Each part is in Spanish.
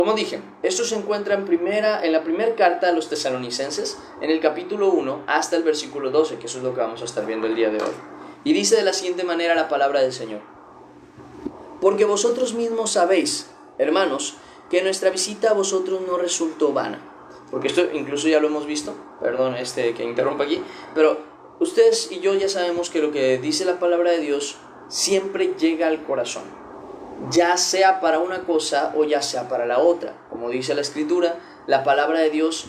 Como dije, esto se encuentra en la primera carta a los tesalonicenses, en el capítulo 1 hasta el versículo 12, que eso es lo que vamos a estar viendo el día de hoy. Y dice de la siguiente manera la palabra del Señor: porque vosotros mismos sabéis, hermanos, que nuestra visita a vosotros no resultó vana. Porque esto incluso ya lo hemos visto, perdón que interrumpa aquí, pero ustedes y yo ya sabemos que lo que dice la palabra de Dios siempre llega al corazón, ya sea para una cosa o ya sea para la otra. Como dice la Escritura, la palabra de Dios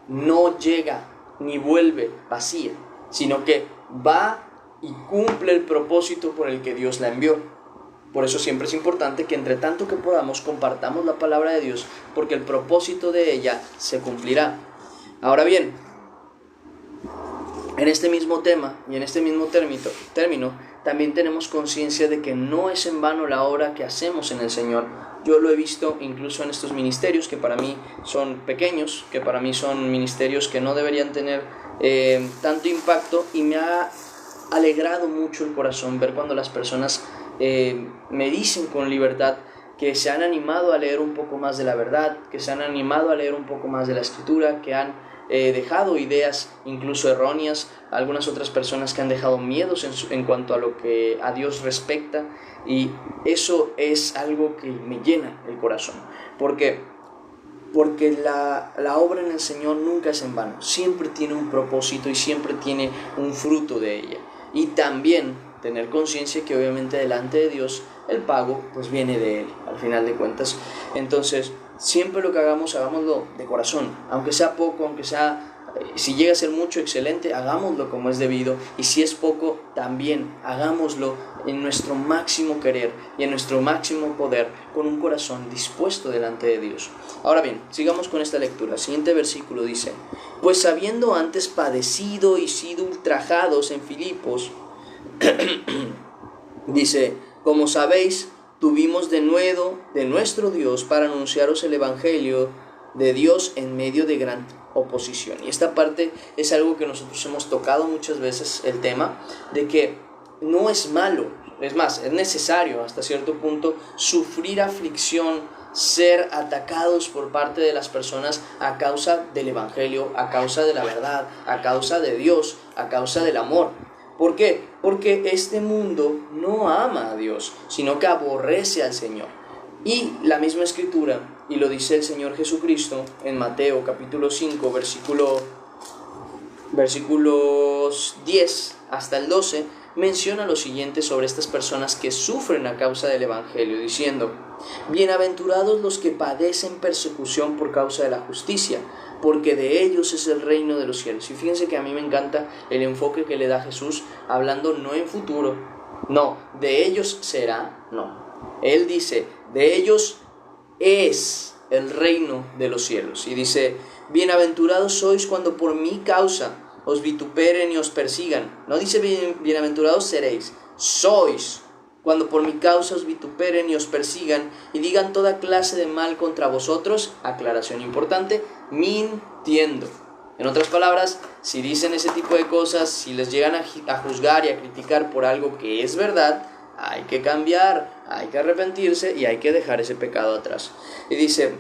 no llega ni vuelve vacía, sino que va y cumple el propósito por el que Dios la envió. Por eso siempre es importante que entre tanto que podamos compartamos la palabra de Dios, porque el propósito de ella se cumplirá. Ahora bien, en este mismo tema y en este mismo término, también tenemos conciencia de que no es en vano la obra que hacemos en el Señor. Yo lo he visto incluso en estos ministerios que para mí son pequeños, que para mí son ministerios que no deberían tener tanto impacto, y me ha alegrado mucho el corazón ver cuando las personas me dicen con libertad que se han animado a leer un poco más de la verdad, que se han animado a leer un poco más de la Escritura, que han dejado ideas incluso erróneas, algunas otras personas que han dejado miedos en cuanto a lo que a Dios respecta, y eso es algo que me llena el corazón, porque la obra en el Señor nunca es en vano, siempre tiene un propósito y siempre tiene un fruto de ella. Y también tener conciencia que obviamente delante de Dios el pago pues viene de Él, al final de cuentas. Entonces siempre lo que hagamos, hagámoslo de corazón, aunque sea poco, aunque sea, si llega a ser mucho, excelente, hagámoslo como es debido, y si es poco, también hagámoslo en nuestro máximo querer y en nuestro máximo poder, con un corazón dispuesto delante de Dios. Ahora bien, sigamos con esta lectura. El siguiente versículo dice: pues habiendo antes padecido y sido ultrajados en Filipos, dice, como sabéis, tuvimos denuedo de nuestro Dios para anunciaros el Evangelio de Dios en medio de gran oposición. Y esta parte es algo que nosotros hemos tocado muchas veces, el tema de que no es malo, es más, es necesario hasta cierto punto sufrir aflicción, ser atacados por parte de las personas a causa del Evangelio, a causa de la verdad, a causa de Dios, a causa del amor. ¿Por qué? Porque este mundo no ama a Dios, sino que aborrece al Señor. Y la misma Escritura, y lo dice el Señor Jesucristo en Mateo capítulo 5, versículos 10 hasta el 12, menciona lo siguiente sobre estas personas que sufren a causa del Evangelio, diciendo: bienaventurados los que padecen persecución por causa de la justicia, porque de ellos es el reino de los cielos. Y fíjense que a mí me encanta el enfoque que le da Jesús, hablando no en futuro, no, de ellos será, no. Él dice, de ellos es el reino de los cielos. Y dice, bienaventurados sois cuando por mi causa os vituperen y os persigan. No dice bienaventurados seréis, sois cuando por mi causa os vituperen y os persigan y digan toda clase de mal contra vosotros. Aclaración importante: mintiendo. En otras palabras, si dicen ese tipo de cosas, si les llegan a juzgar y a criticar por algo que es verdad, hay que cambiar, hay que arrepentirse y hay que dejar ese pecado atrás. Y dice,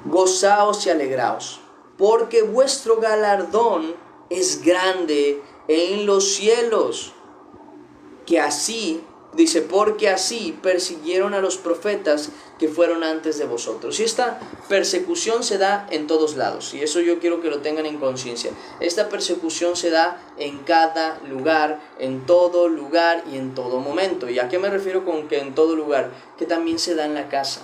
gozaos y alegraos, porque vuestro galardón es grande en los cielos. Que así, dice, porque así persiguieron a los profetas que fueron antes de vosotros. Y esta persecución se da en todos lados, y eso yo quiero que lo tengan en conciencia. Esta persecución se da en cada lugar, en todo lugar y en todo momento. ¿Y a qué me refiero con que en todo lugar? Que también se da en la casa,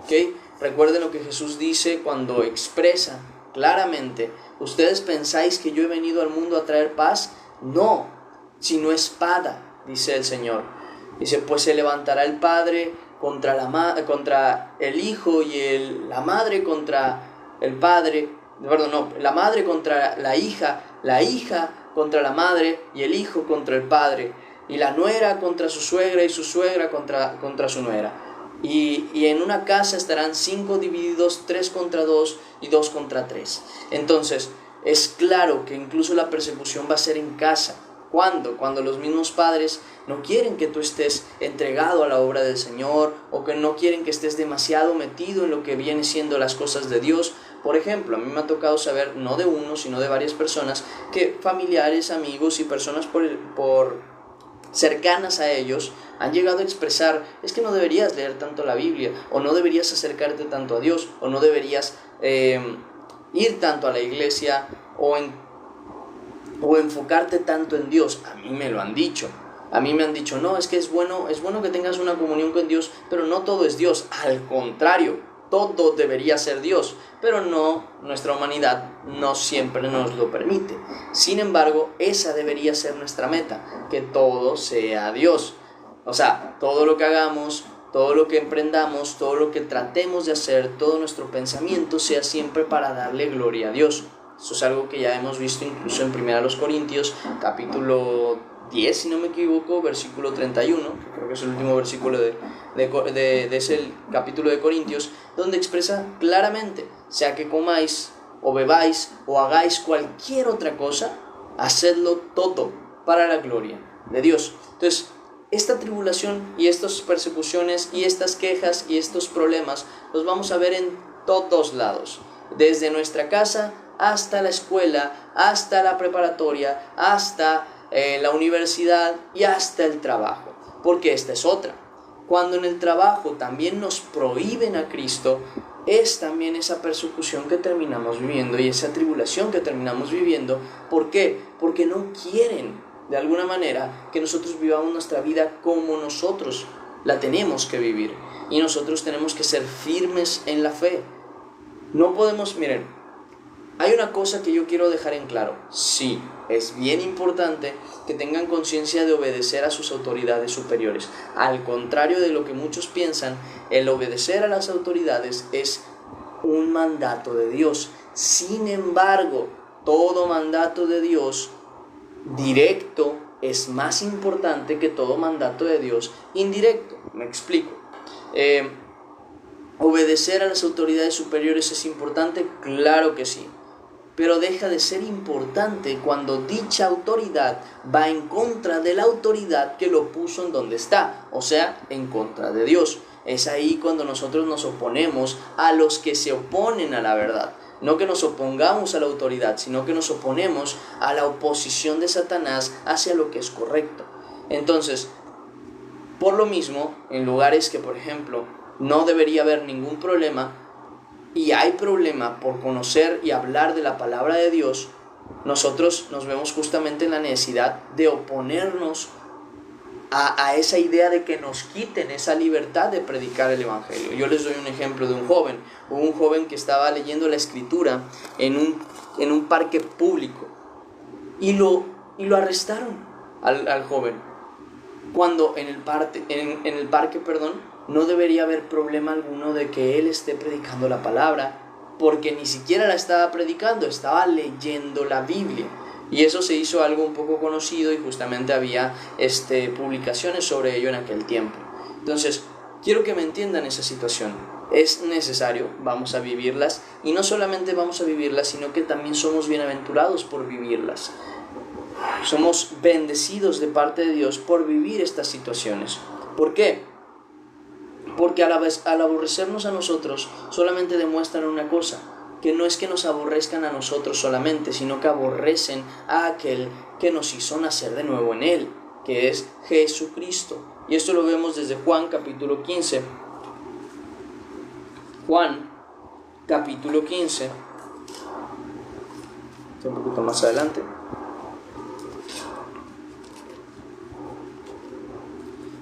¿ok? Recuerden lo que Jesús dice cuando expresa claramente: ¿ustedes pensáis que yo he venido al mundo a traer paz? No, sino espada, dice el Señor. Dice, pues se levantará el padre contra el hijo y la madre contra el padre, la madre contra la hija contra la madre y el hijo contra el padre, y la nuera contra su suegra y su suegra contra su nuera. Y en una casa estarán 5 divididos, 3 contra 2 y 2 contra 3. Entonces es claro que incluso la persecución va a ser en casa. ¿Cuándo? Cuando los mismos padres no quieren que tú estés entregado a la obra del Señor, o que no quieren que estés demasiado metido en lo que viene siendo las cosas de Dios. Por ejemplo, a mí me ha tocado saber, no de uno, sino de varias personas, que familiares, amigos y personas por cercanas a ellos han llegado a expresar: es que no deberías leer tanto la Biblia, o no deberías acercarte tanto a Dios, o no deberías ir tanto a la iglesia, o enfocarte tanto en Dios. A mí me lo han dicho. A mí me han dicho: no, es que es bueno que tengas una comunión con Dios, pero no todo es Dios. Al contrario, todo debería ser Dios, pero no, nuestra humanidad no siempre nos lo permite. Sin embargo, esa debería ser nuestra meta, que todo sea Dios. O sea, todo lo que hagamos, todo lo que emprendamos, todo lo que tratemos de hacer, todo nuestro pensamiento sea siempre para darle gloria a Dios. Eso es algo que ya hemos visto incluso en 1 Corintios, capítulo 10, si no me equivoco, versículo 31, que creo que es el último versículo de ese capítulo de Corintios, donde expresa claramente: sea que comáis, o bebáis, o hagáis cualquier otra cosa, hacedlo todo para la gloria de Dios. Entonces, esta tribulación y estas persecuciones y estas quejas y estos problemas los vamos a ver en todos lados, desde nuestra casa hasta la escuela, hasta la preparatoria, hasta la universidad y hasta el trabajo. Porque esta es otra. Cuando en el trabajo también nos prohíben a Cristo, es también esa persecución que terminamos viviendo y esa tribulación que terminamos viviendo. ¿Por qué? Porque no quieren, de alguna manera, que nosotros vivamos nuestra vida como nosotros la tenemos que vivir. Y nosotros tenemos que ser firmes en la fe. No podemos, miren, hay una cosa que yo quiero dejar en claro. Sí, es bien importante que tengan conciencia de obedecer a sus autoridades superiores. Al contrario de lo que muchos piensan, el obedecer a las autoridades es un mandato de Dios. Sin embargo, todo mandato de Dios directo es más importante que todo mandato de Dios indirecto. Me explico. ¿Obedecer a las autoridades superiores es importante? Claro que sí. Pero deja de ser importante cuando dicha autoridad va en contra de la autoridad que lo puso en donde está, o sea, en contra de Dios. Es ahí cuando nosotros nos oponemos a los que se oponen a la verdad. No que nos opongamos a la autoridad, sino que nos oponemos a la oposición de Satanás hacia lo que es correcto. Entonces, por lo mismo, en lugares que, por ejemplo, no debería haber ningún problema, y hay problema por conocer y hablar de la palabra de Dios, nosotros nos vemos justamente en la necesidad de oponernos a esa idea de que nos quiten esa libertad de predicar el Evangelio. Yo les doy un ejemplo de un joven. Hubo un joven que estaba leyendo la Escritura en un parque público y lo arrestaron al joven. Cuando en el parque, no debería haber problema alguno de que él esté predicando la palabra, porque ni siquiera la estaba predicando, estaba leyendo la Biblia. Y eso se hizo algo un poco conocido y justamente había publicaciones sobre ello en aquel tiempo. Entonces, quiero que me entiendan esa situación. Es necesario, vamos a vivirlas, y no solamente vamos a vivirlas, sino que también somos bienaventurados por vivirlas. Somos bendecidos de parte de Dios por vivir estas situaciones. ¿Por qué? Porque al aborrecernos a nosotros solamente demuestran una cosa, que no es que nos aborrezcan a nosotros solamente, sino que aborrecen a aquel que nos hizo nacer de nuevo en Él, que es Jesucristo. Y esto lo vemos desde Juan capítulo 15. Juan capítulo 15, un poquito más adelante.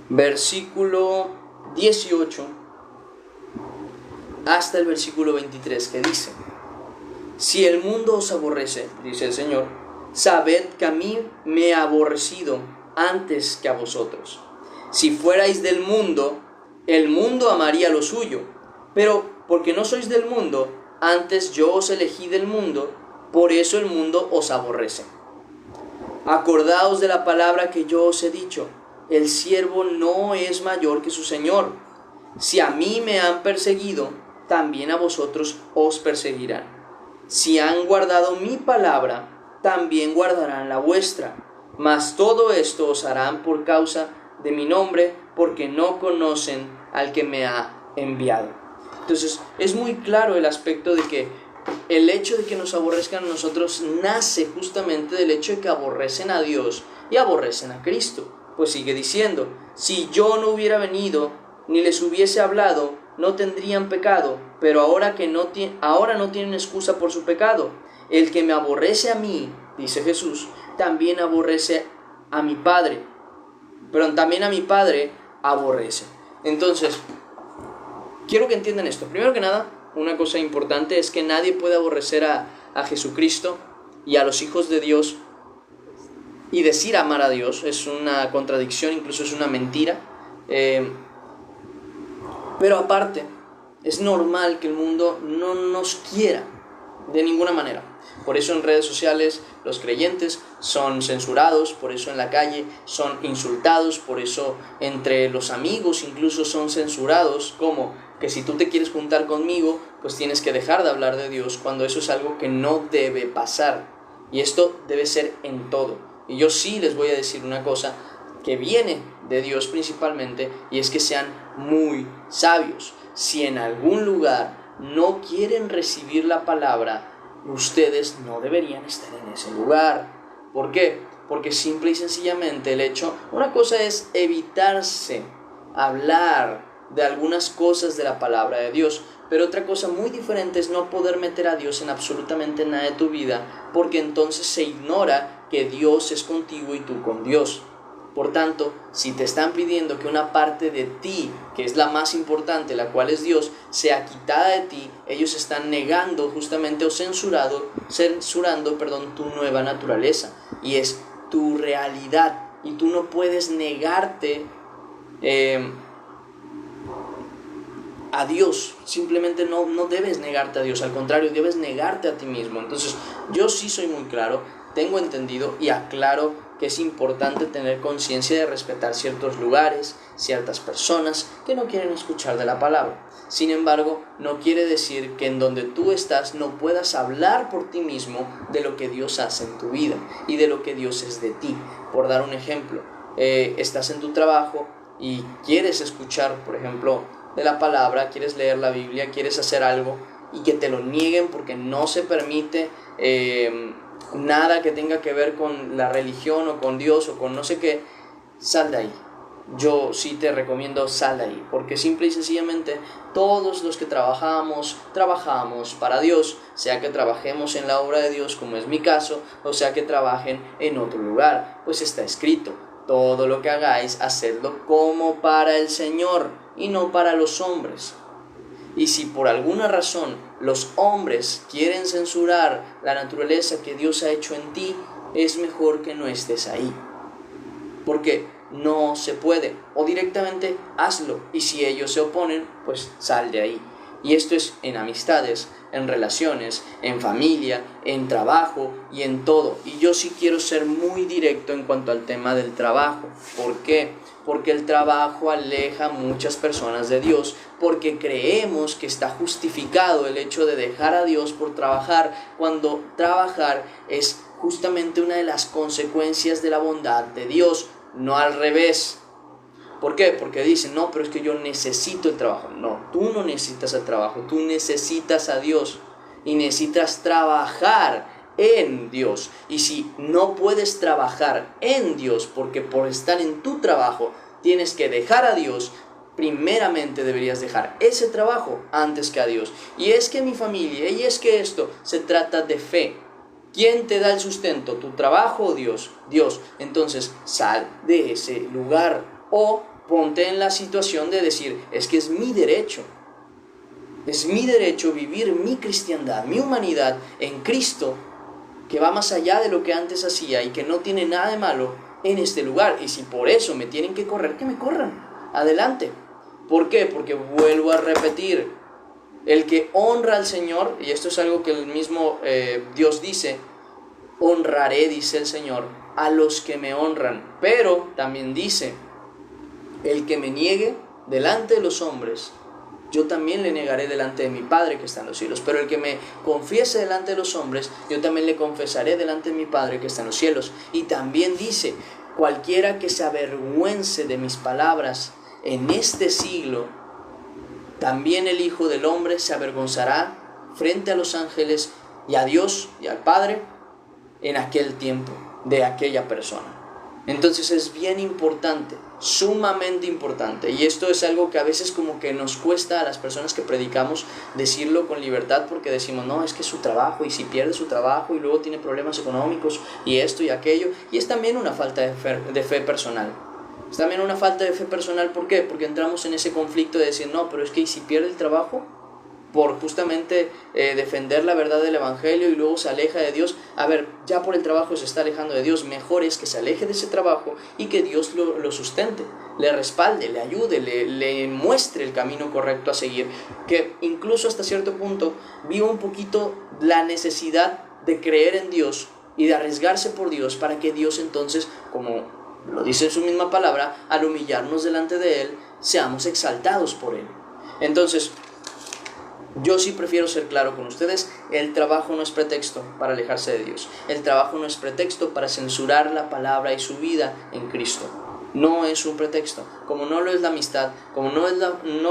Versículo 18 hasta el versículo 23, que dice: si el mundo os aborrece, dice el Señor, sabed que a mí me ha aborrecido antes que a vosotros. Si fuerais del mundo, el mundo amaría lo suyo, pero porque no sois del mundo, antes yo os elegí del mundo, por eso el mundo os aborrece. Acordaos de la palabra que yo os he dicho: el siervo no es mayor que su Señor. Si a mí me han perseguido, también a vosotros os perseguirán. Si han guardado mi palabra, también guardarán la vuestra. Mas todo esto os harán por causa de mi nombre, porque no conocen al que me ha enviado. Entonces, es muy claro el aspecto de que el hecho de que nos aborrezcan a nosotros nace justamente del hecho de que aborrecen a Dios y aborrecen a Cristo. Pues sigue diciendo, si yo no hubiera venido ni les hubiese hablado, no tendrían pecado, pero ahora no tienen excusa por su pecado. El que me aborrece a mí, dice Jesús, también aborrece a mi Padre, pero también a mi Padre aborrece. Entonces, quiero que entiendan esto. Primero que nada, una cosa importante es que nadie puede aborrecer a Jesucristo y a los hijos de Dios y decir amar a Dios. Es una contradicción, incluso es una mentira. Pero aparte, es normal que el mundo no nos quiera de ninguna manera. Por eso en redes sociales los creyentes son censurados, por eso en la calle son insultados, por eso entre los amigos incluso son censurados, como que si tú te quieres juntar conmigo, pues tienes que dejar de hablar de Dios, cuando eso es algo que no debe pasar. Y esto debe ser en todo. Y yo sí les voy a decir una cosa que viene de Dios principalmente, y es que sean muy sabios. Si en algún lugar no quieren recibir la palabra, ustedes no deberían estar en ese lugar. ¿Por qué? Porque simple y sencillamente una cosa es evitarse hablar de algunas cosas de la palabra de Dios, pero otra cosa muy diferente es no poder meter a Dios en absolutamente nada de tu vida, porque entonces se ignora que Dios es contigo y tú con Dios. Por tanto, si te están pidiendo que una parte de ti, que es la más importante, la cual es Dios, sea quitada de ti, ellos están negando justamente o censurando, tu nueva naturaleza, y es tu realidad, y tú no puedes negarte a Dios. Simplemente no debes negarte a Dios, al contrario, debes negarte a ti mismo. Entonces, yo sí soy muy claro, tengo entendido y aclaro que es importante tener conciencia de respetar ciertos lugares, ciertas personas que no quieren escuchar de la palabra. Sin embargo, no quiere decir que en donde tú estás no puedas hablar por ti mismo de lo que Dios hace en tu vida y de lo que Dios es de ti. Por dar un ejemplo, estás en tu trabajo y quieres escuchar, por ejemplo, de la palabra, quieres leer la Biblia, quieres hacer algo y que te lo nieguen porque no se permite nada que tenga que ver con la religión o con Dios o con no sé qué, sal de ahí. Yo sí te recomiendo sal de ahí, porque simple y sencillamente todos los que trabajamos para Dios, sea que trabajemos en la obra de Dios como es mi caso, o sea que trabajen en otro lugar, pues está escrito, todo lo que hagáis, hacedlo como para el Señor y no para los hombres. Y si por alguna razón los hombres quieren censurar la naturaleza que Dios ha hecho en ti, es mejor que no estés ahí. Porque no se puede. O directamente hazlo. Y si ellos se oponen, pues sal de ahí. Y esto es en amistades, en relaciones, en familia, en trabajo y en todo. Y yo sí quiero ser muy directo en cuanto al tema del trabajo. ¿Por qué? Porque el trabajo aleja a muchas personas de Dios, porque creemos que está justificado el hecho de dejar a Dios por trabajar, cuando trabajar es justamente una de las consecuencias de la bondad de Dios, no al revés. ¿Por qué? Porque dicen, no, pero es que yo necesito el trabajo. No, tú no necesitas el trabajo, tú necesitas a Dios y necesitas trabajar en Dios. Y si no puedes trabajar en Dios porque por estar en tu trabajo tienes que dejar a Dios, primeramente deberías dejar ese trabajo antes que a Dios. Y es que mi familia, y es que esto se trata de fe. ¿Quién te da el sustento? ¿Tu trabajo o Dios? Dios. Entonces sal de ese lugar o ponte en la situación de decir, es que es mi derecho. Es mi derecho vivir mi cristiandad, mi humanidad en Cristo, que va más allá de lo que antes hacía y que no tiene nada de malo en este lugar. Y si por eso me tienen que correr, que me corran. Adelante. ¿Por qué? Porque vuelvo a repetir, el que honra al Señor, y esto es algo que el mismo Dios dice, honraré, dice el Señor, a los que me honran. Pero también dice, el que me niegue delante de los hombres, yo también le negaré delante de mi Padre que está en los cielos. Pero el que me confiese delante de los hombres, yo también le confesaré delante de mi Padre que está en los cielos. Y también dice, cualquiera que se avergüence de mis palabras en este siglo, también el Hijo del Hombre se avergonzará frente a los ángeles y a Dios y al Padre en aquel tiempo de aquella persona. Entonces es bien importante, sumamente importante, y esto es algo que a veces como que nos cuesta a las personas que predicamos decirlo con libertad, porque decimos, no, es que es su trabajo, y si pierde su trabajo y luego tiene problemas económicos y esto y aquello, y es también una falta de fe personal. Es también una falta de fe personal, ¿por qué? Porque entramos en ese conflicto de decir, no, pero es que ¿y si pierde el trabajo? Por justamente defender la verdad del Evangelio y luego se aleja de Dios. A ver, ya por el trabajo se está alejando de Dios, mejor es que se aleje de ese trabajo y que Dios lo sustente, le respalde, le ayude, le muestre el camino correcto a seguir, que incluso hasta cierto punto viva un poquito la necesidad de creer en Dios y de arriesgarse por Dios, para que Dios entonces, como lo dice en su misma palabra, al humillarnos delante de Él, seamos exaltados por Él. Entonces, yo sí prefiero ser claro con ustedes, el trabajo no es pretexto para alejarse de Dios. El trabajo no es pretexto para censurar la palabra y su vida en Cristo. No es un pretexto. Como no lo es la amistad, como no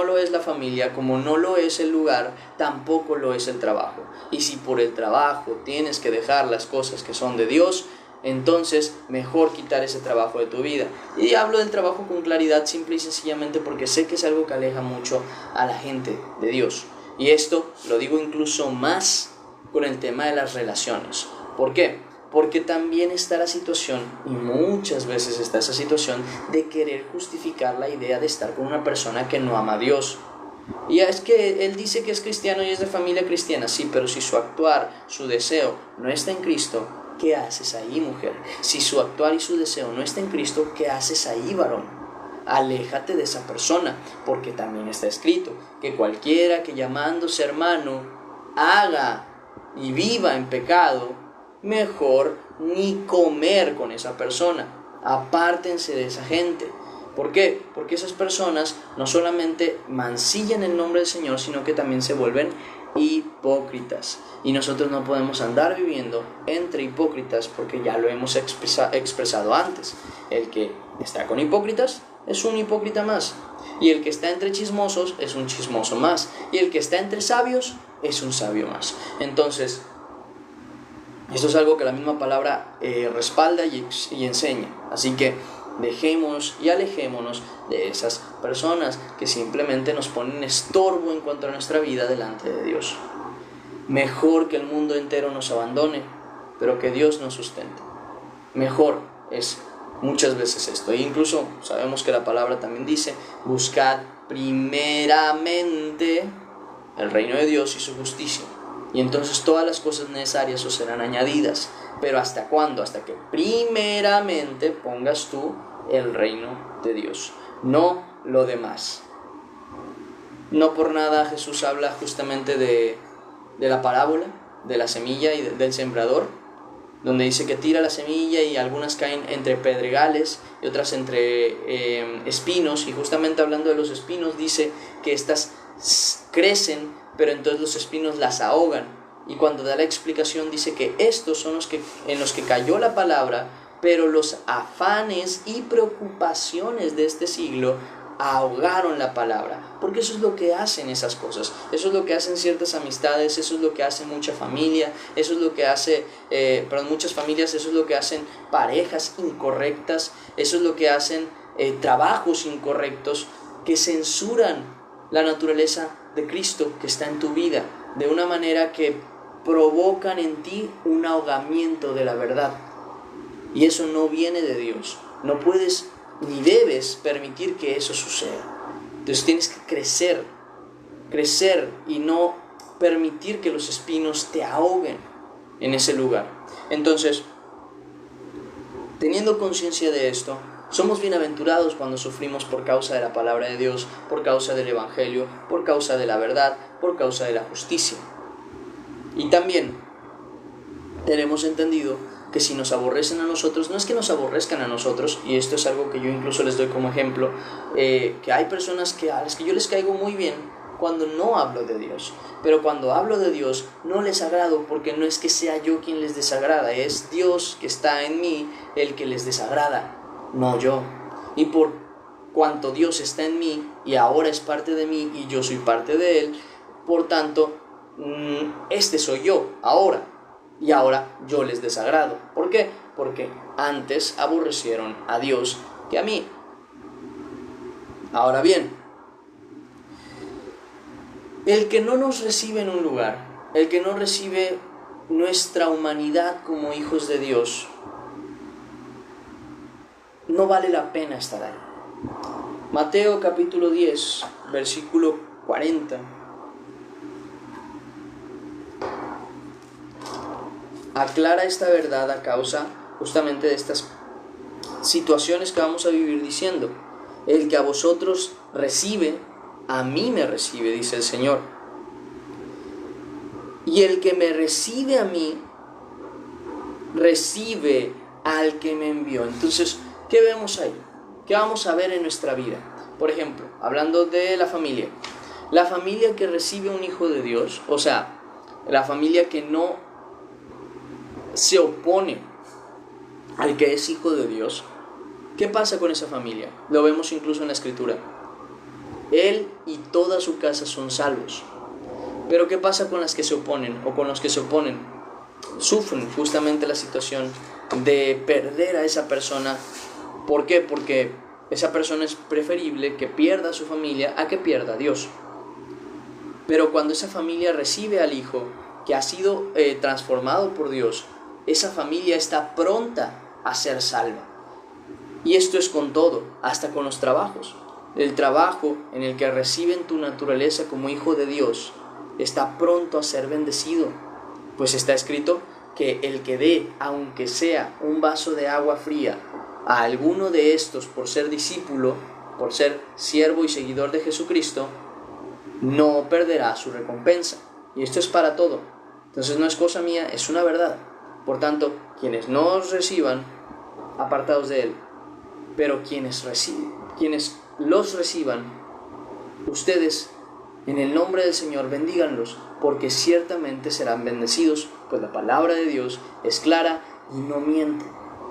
lo es la familia, como no lo es el lugar, tampoco lo es el trabajo. Y si por el trabajo tienes que dejar las cosas que son de Dios, entonces mejor quitar ese trabajo de tu vida. Y hablo del trabajo con claridad, simple y sencillamente porque sé que es algo que aleja mucho a la gente de Dios. Y esto lo digo incluso más con el tema de las relaciones. ¿Por qué? Porque también está la situación, y muchas veces está esa situación, de querer justificar la idea de estar con una persona que no ama a Dios. Y es que él dice que es cristiano y es de familia cristiana, sí, pero si su actuar, su deseo no está en Cristo, ¿qué haces ahí, mujer? Si su actuar y su deseo no está en Cristo, ¿qué haces ahí, varón? Aléjate de esa persona, porque también está escrito que cualquiera que llamándose hermano haga y viva en pecado, mejor ni comer con esa persona. Apártense de esa gente. ¿Por qué? Porque esas personas no solamente mancillan el nombre del Señor, sino que también se vuelven hipócritas. Y nosotros no podemos andar viviendo entre hipócritas, porque ya lo hemos expresado antes. El que está con hipócritas es un hipócrita más, y el que está entre chismosos es un chismoso más, y el que está entre sabios es un sabio más. Entonces, esto es algo que la misma palabra respalda y enseña. Así que dejemos y alejémonos de esas personas que simplemente nos ponen estorbo en cuanto a nuestra vida delante de Dios. Mejor que el mundo entero nos abandone, pero que Dios nos sustente. Mejor es muchas veces esto. E incluso sabemos que la palabra también dice, buscad primeramente el reino de Dios y su justicia, y entonces todas las cosas necesarias os serán añadidas. Pero ¿hasta cuándo? Hasta que primeramente pongas tú el reino de Dios, no lo demás. No por nada Jesús habla justamente de la parábola de la semilla y del sembrador, donde dice que tira la semilla y algunas caen entre pedregales y otras entre espinos, y justamente hablando de los espinos dice que estas crecen, pero entonces los espinos las ahogan. Y cuando da la explicación dice que estos son en los que cayó la palabra, pero los afanes y preocupaciones de este siglo ahogaron la palabra, porque eso es lo que hacen esas cosas, eso es lo que hacen ciertas amistades, eso es lo que hace mucha familia, eso es lo que hace, muchas familias, eso es lo que hacen parejas incorrectas, eso es lo que hacen trabajos incorrectos que censuran la naturaleza de Cristo que está en tu vida, de una manera que provocan en ti un ahogamiento de la verdad, y eso no viene de Dios. No puedes ni debes permitir que eso suceda. Entonces tienes que crecer y no permitir que los espinos te ahoguen en ese lugar. Entonces, teniendo conciencia de esto, somos bienaventurados cuando sufrimos por causa de la palabra de Dios, por causa del Evangelio, por causa de la verdad, por causa de la justicia. Y también tenemos entendido que si nos aborrecen a nosotros, no es que nos aborrezcan a nosotros, y esto es algo que yo incluso les doy como ejemplo, que hay personas a las que yo les caigo muy bien cuando no hablo de Dios. Pero cuando hablo de Dios no les agrado, porque no es que sea yo quien les desagrada, es Dios que está en mí el que les desagrada, no yo. Y por cuanto Dios está en mí y ahora es parte de mí y yo soy parte de Él, por tanto, este soy yo ahora, y ahora yo les desagrado. ¿Por qué? Porque antes aborrecieron a Dios que a mí. Ahora bien, el que no nos recibe en un lugar, el que no recibe nuestra humanidad como hijos de Dios, no vale la pena estar ahí. Mateo capítulo 10, versículo 40. Aclara esta verdad a causa justamente de estas situaciones que vamos a vivir diciendo: el que a vosotros recibe, a mí me recibe, dice el Señor. Y el que me recibe a mí, recibe al que me envió. Entonces, ¿qué vemos ahí? ¿Qué vamos a ver en nuestra vida? Por ejemplo, hablando de la familia que recibe un hijo de Dios, o sea, la familia que no se opone al que es hijo de Dios, ¿qué pasa con esa familia? Lo vemos incluso en la Escritura. Él y toda su casa son salvos. Pero ¿qué pasa con las que se oponen o con los que se oponen? Sufren justamente la situación de perder a esa persona. ¿Por qué? Porque esa persona es preferible que pierda a su familia a que pierda a Dios. Pero cuando esa familia recibe al Hijo que ha sido transformado por Dios, esa familia está pronta a ser salva. Y esto es con todo, hasta con los trabajos. El trabajo en el que reciben tu naturaleza como hijo de Dios está pronto a ser bendecido, pues está escrito que el que dé, aunque sea un vaso de agua fría, a alguno de estos por ser discípulo, por ser siervo y seguidor de Jesucristo, no perderá su recompensa. Y esto es para todo. Entonces no es cosa mía, es una verdad. Por tanto, quienes no os reciban, apartados de Él. Pero quienes los reciban, ustedes, en el nombre del Señor, bendíganlos, porque ciertamente serán bendecidos, pues la palabra de Dios es clara y no miente.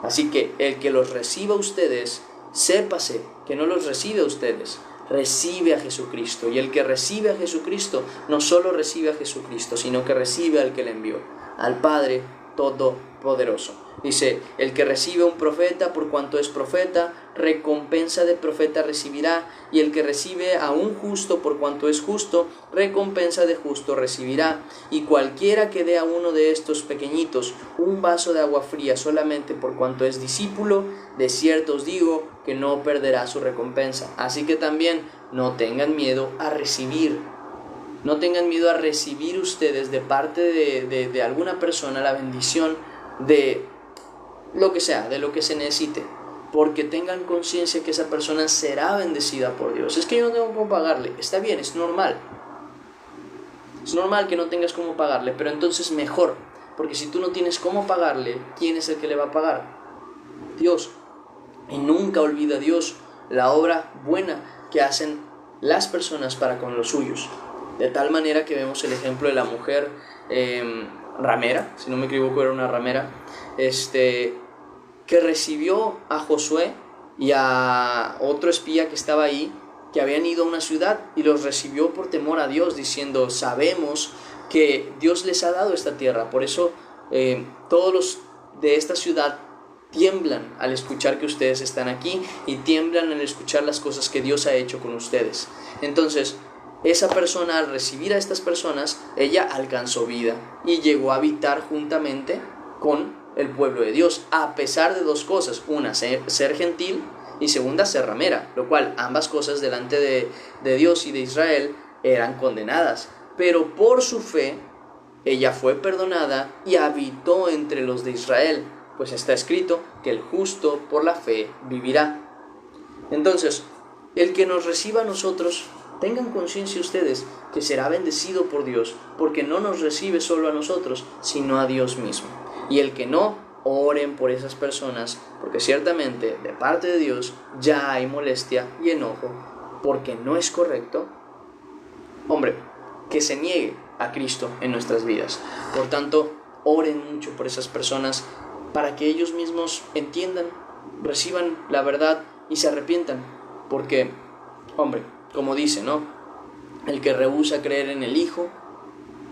Así que el que los reciba a ustedes, sépase que no los recibe a ustedes, recibe a Jesucristo. Y el que recibe a Jesucristo, no solo recibe a Jesucristo, sino que recibe al que le envió, al Padre Todopoderoso. Dice: el que recibe a un profeta, por cuanto es profeta, recompensa de profeta recibirá, y el que recibe a un justo, por cuanto es justo, recompensa de justo recibirá. Y cualquiera que dé a uno de estos pequeñitos un vaso de agua fría solamente por cuanto es discípulo, de cierto os digo que no perderá su recompensa. Así que también no tengan miedo a recibir. No tengan miedo a recibir ustedes de parte de alguna persona la bendición de lo que sea, de lo que se necesite, porque tengan conciencia que esa persona será bendecida por Dios. Es que yo no tengo cómo pagarle. Está bien, es normal. Es normal que no tengas cómo pagarle, pero entonces mejor, porque si tú no tienes cómo pagarle, ¿quién es el que le va a pagar? Dios. Y nunca olvida Dios la obra buena que hacen las personas para con los suyos. De tal manera que vemos el ejemplo de la mujer ramera, si no me equivoco era una ramera, que recibió a Josué y a otro espía que estaba ahí, que habían ido a una ciudad, y los recibió por temor a Dios, diciendo: sabemos que Dios les ha dado esta tierra, por eso todos los de esta ciudad tiemblan al escuchar que ustedes están aquí, y tiemblan al escuchar las cosas que Dios ha hecho con ustedes. Entonces, esa persona, al recibir a estas personas, ella alcanzó vida y llegó a habitar juntamente con el pueblo de Dios, a pesar de dos cosas: una, ser gentil, y segunda, ser ramera, lo cual ambas cosas delante de Dios y de Israel eran condenadas. Pero por su fe, ella fue perdonada y habitó entre los de Israel, pues está escrito que el justo por la fe vivirá. Entonces, el que nos reciba a nosotros, tengan conciencia ustedes que será bendecido por Dios, porque no nos recibe solo a nosotros, sino a Dios mismo. Y el que no, oren por esas personas, porque ciertamente de parte de Dios ya hay molestia y enojo, porque no es correcto hombre, que se niegue a Cristo en nuestras vidas. Por tanto, oren mucho por esas personas para que ellos mismos entiendan, reciban la verdad y se arrepientan. Porque, hombre, como dice, ¿no? El que rehúsa creer en el Hijo,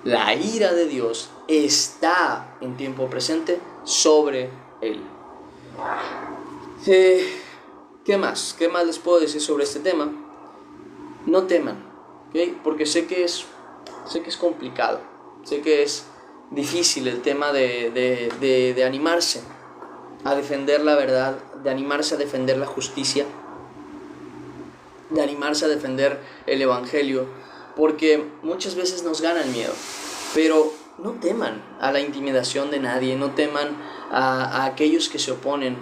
la ira de Dios está en tiempo presente sobre él. ¿Qué más? ¿Qué más les puedo decir sobre este tema? No teman, ¿okay? Porque sé que es complicado, sé que es difícil el tema de animarse a defender la verdad, de animarse a defender la justicia, de animarse a defender el Evangelio, porque muchas veces nos gana el miedo. Pero no teman a la intimidación de nadie, no teman a aquellos que se oponen.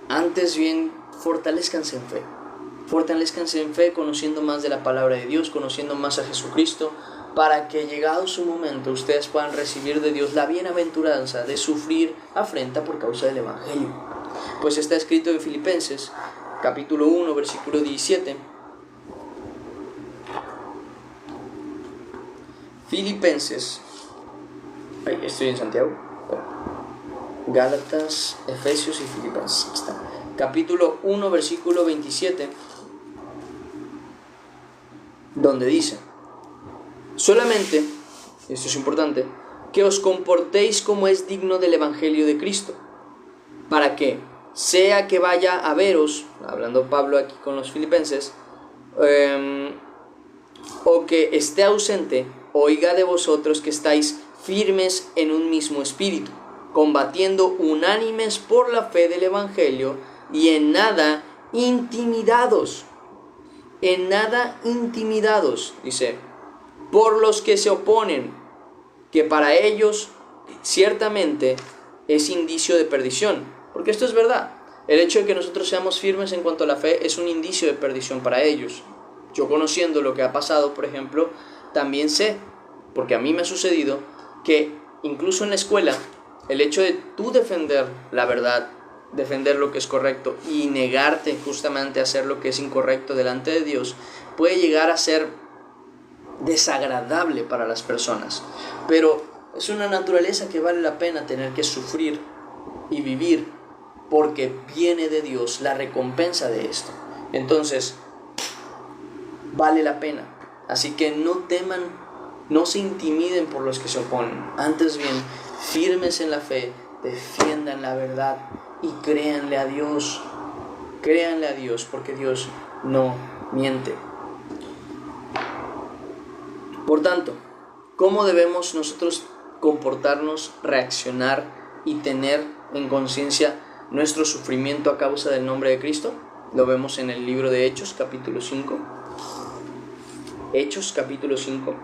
Antes bien, fortalezcanse en fe, conociendo más de la palabra de Dios, conociendo más a Jesucristo, para que llegado su momento ustedes puedan recibir de Dios la bienaventuranza de sufrir afrenta por causa del Evangelio. Pues está escrito en Filipenses, capítulo 1, versículo 17. Filipenses, estoy en Santiago, Gálatas, Efesios y Filipenses, aquí está. Capítulo 1, versículo 27, donde dice: solamente, esto es importante, que os comportéis como es digno del Evangelio de Cristo, para que, sea que vaya a veros, hablando Pablo aquí con los filipenses, o que esté ausente, oiga de vosotros que estáis firmes en un mismo espíritu, combatiendo unánimes por la fe del Evangelio, y en nada intimidados, dice, por los que se oponen, que para ellos ciertamente es indicio de perdición. Porque esto es verdad, el hecho de que nosotros seamos firmes en cuanto a la fe es un indicio de perdición para ellos. Yo, conociendo lo que ha pasado, por ejemplo, también sé, porque a mí me ha sucedido, que incluso en la escuela, el hecho de tú defender la verdad, defender lo que es correcto y negarte justamente a hacer lo que es incorrecto delante de Dios, puede llegar a ser desagradable para las personas. Pero es una naturaleza que vale la pena tener que sufrir y vivir, porque viene de Dios la recompensa de esto. Entonces, vale la pena. Así que no teman, no se intimiden por los que se oponen. Antes bien, firmes en la fe, defiendan la verdad y créanle a Dios. Créanle a Dios, porque Dios no miente. Por tanto, ¿cómo debemos nosotros comportarnos, reaccionar y tener en conciencia nuestro sufrimiento a causa del nombre de Cristo? Lo vemos en el libro de Hechos, capítulo 5. Hechos, capítulo 5.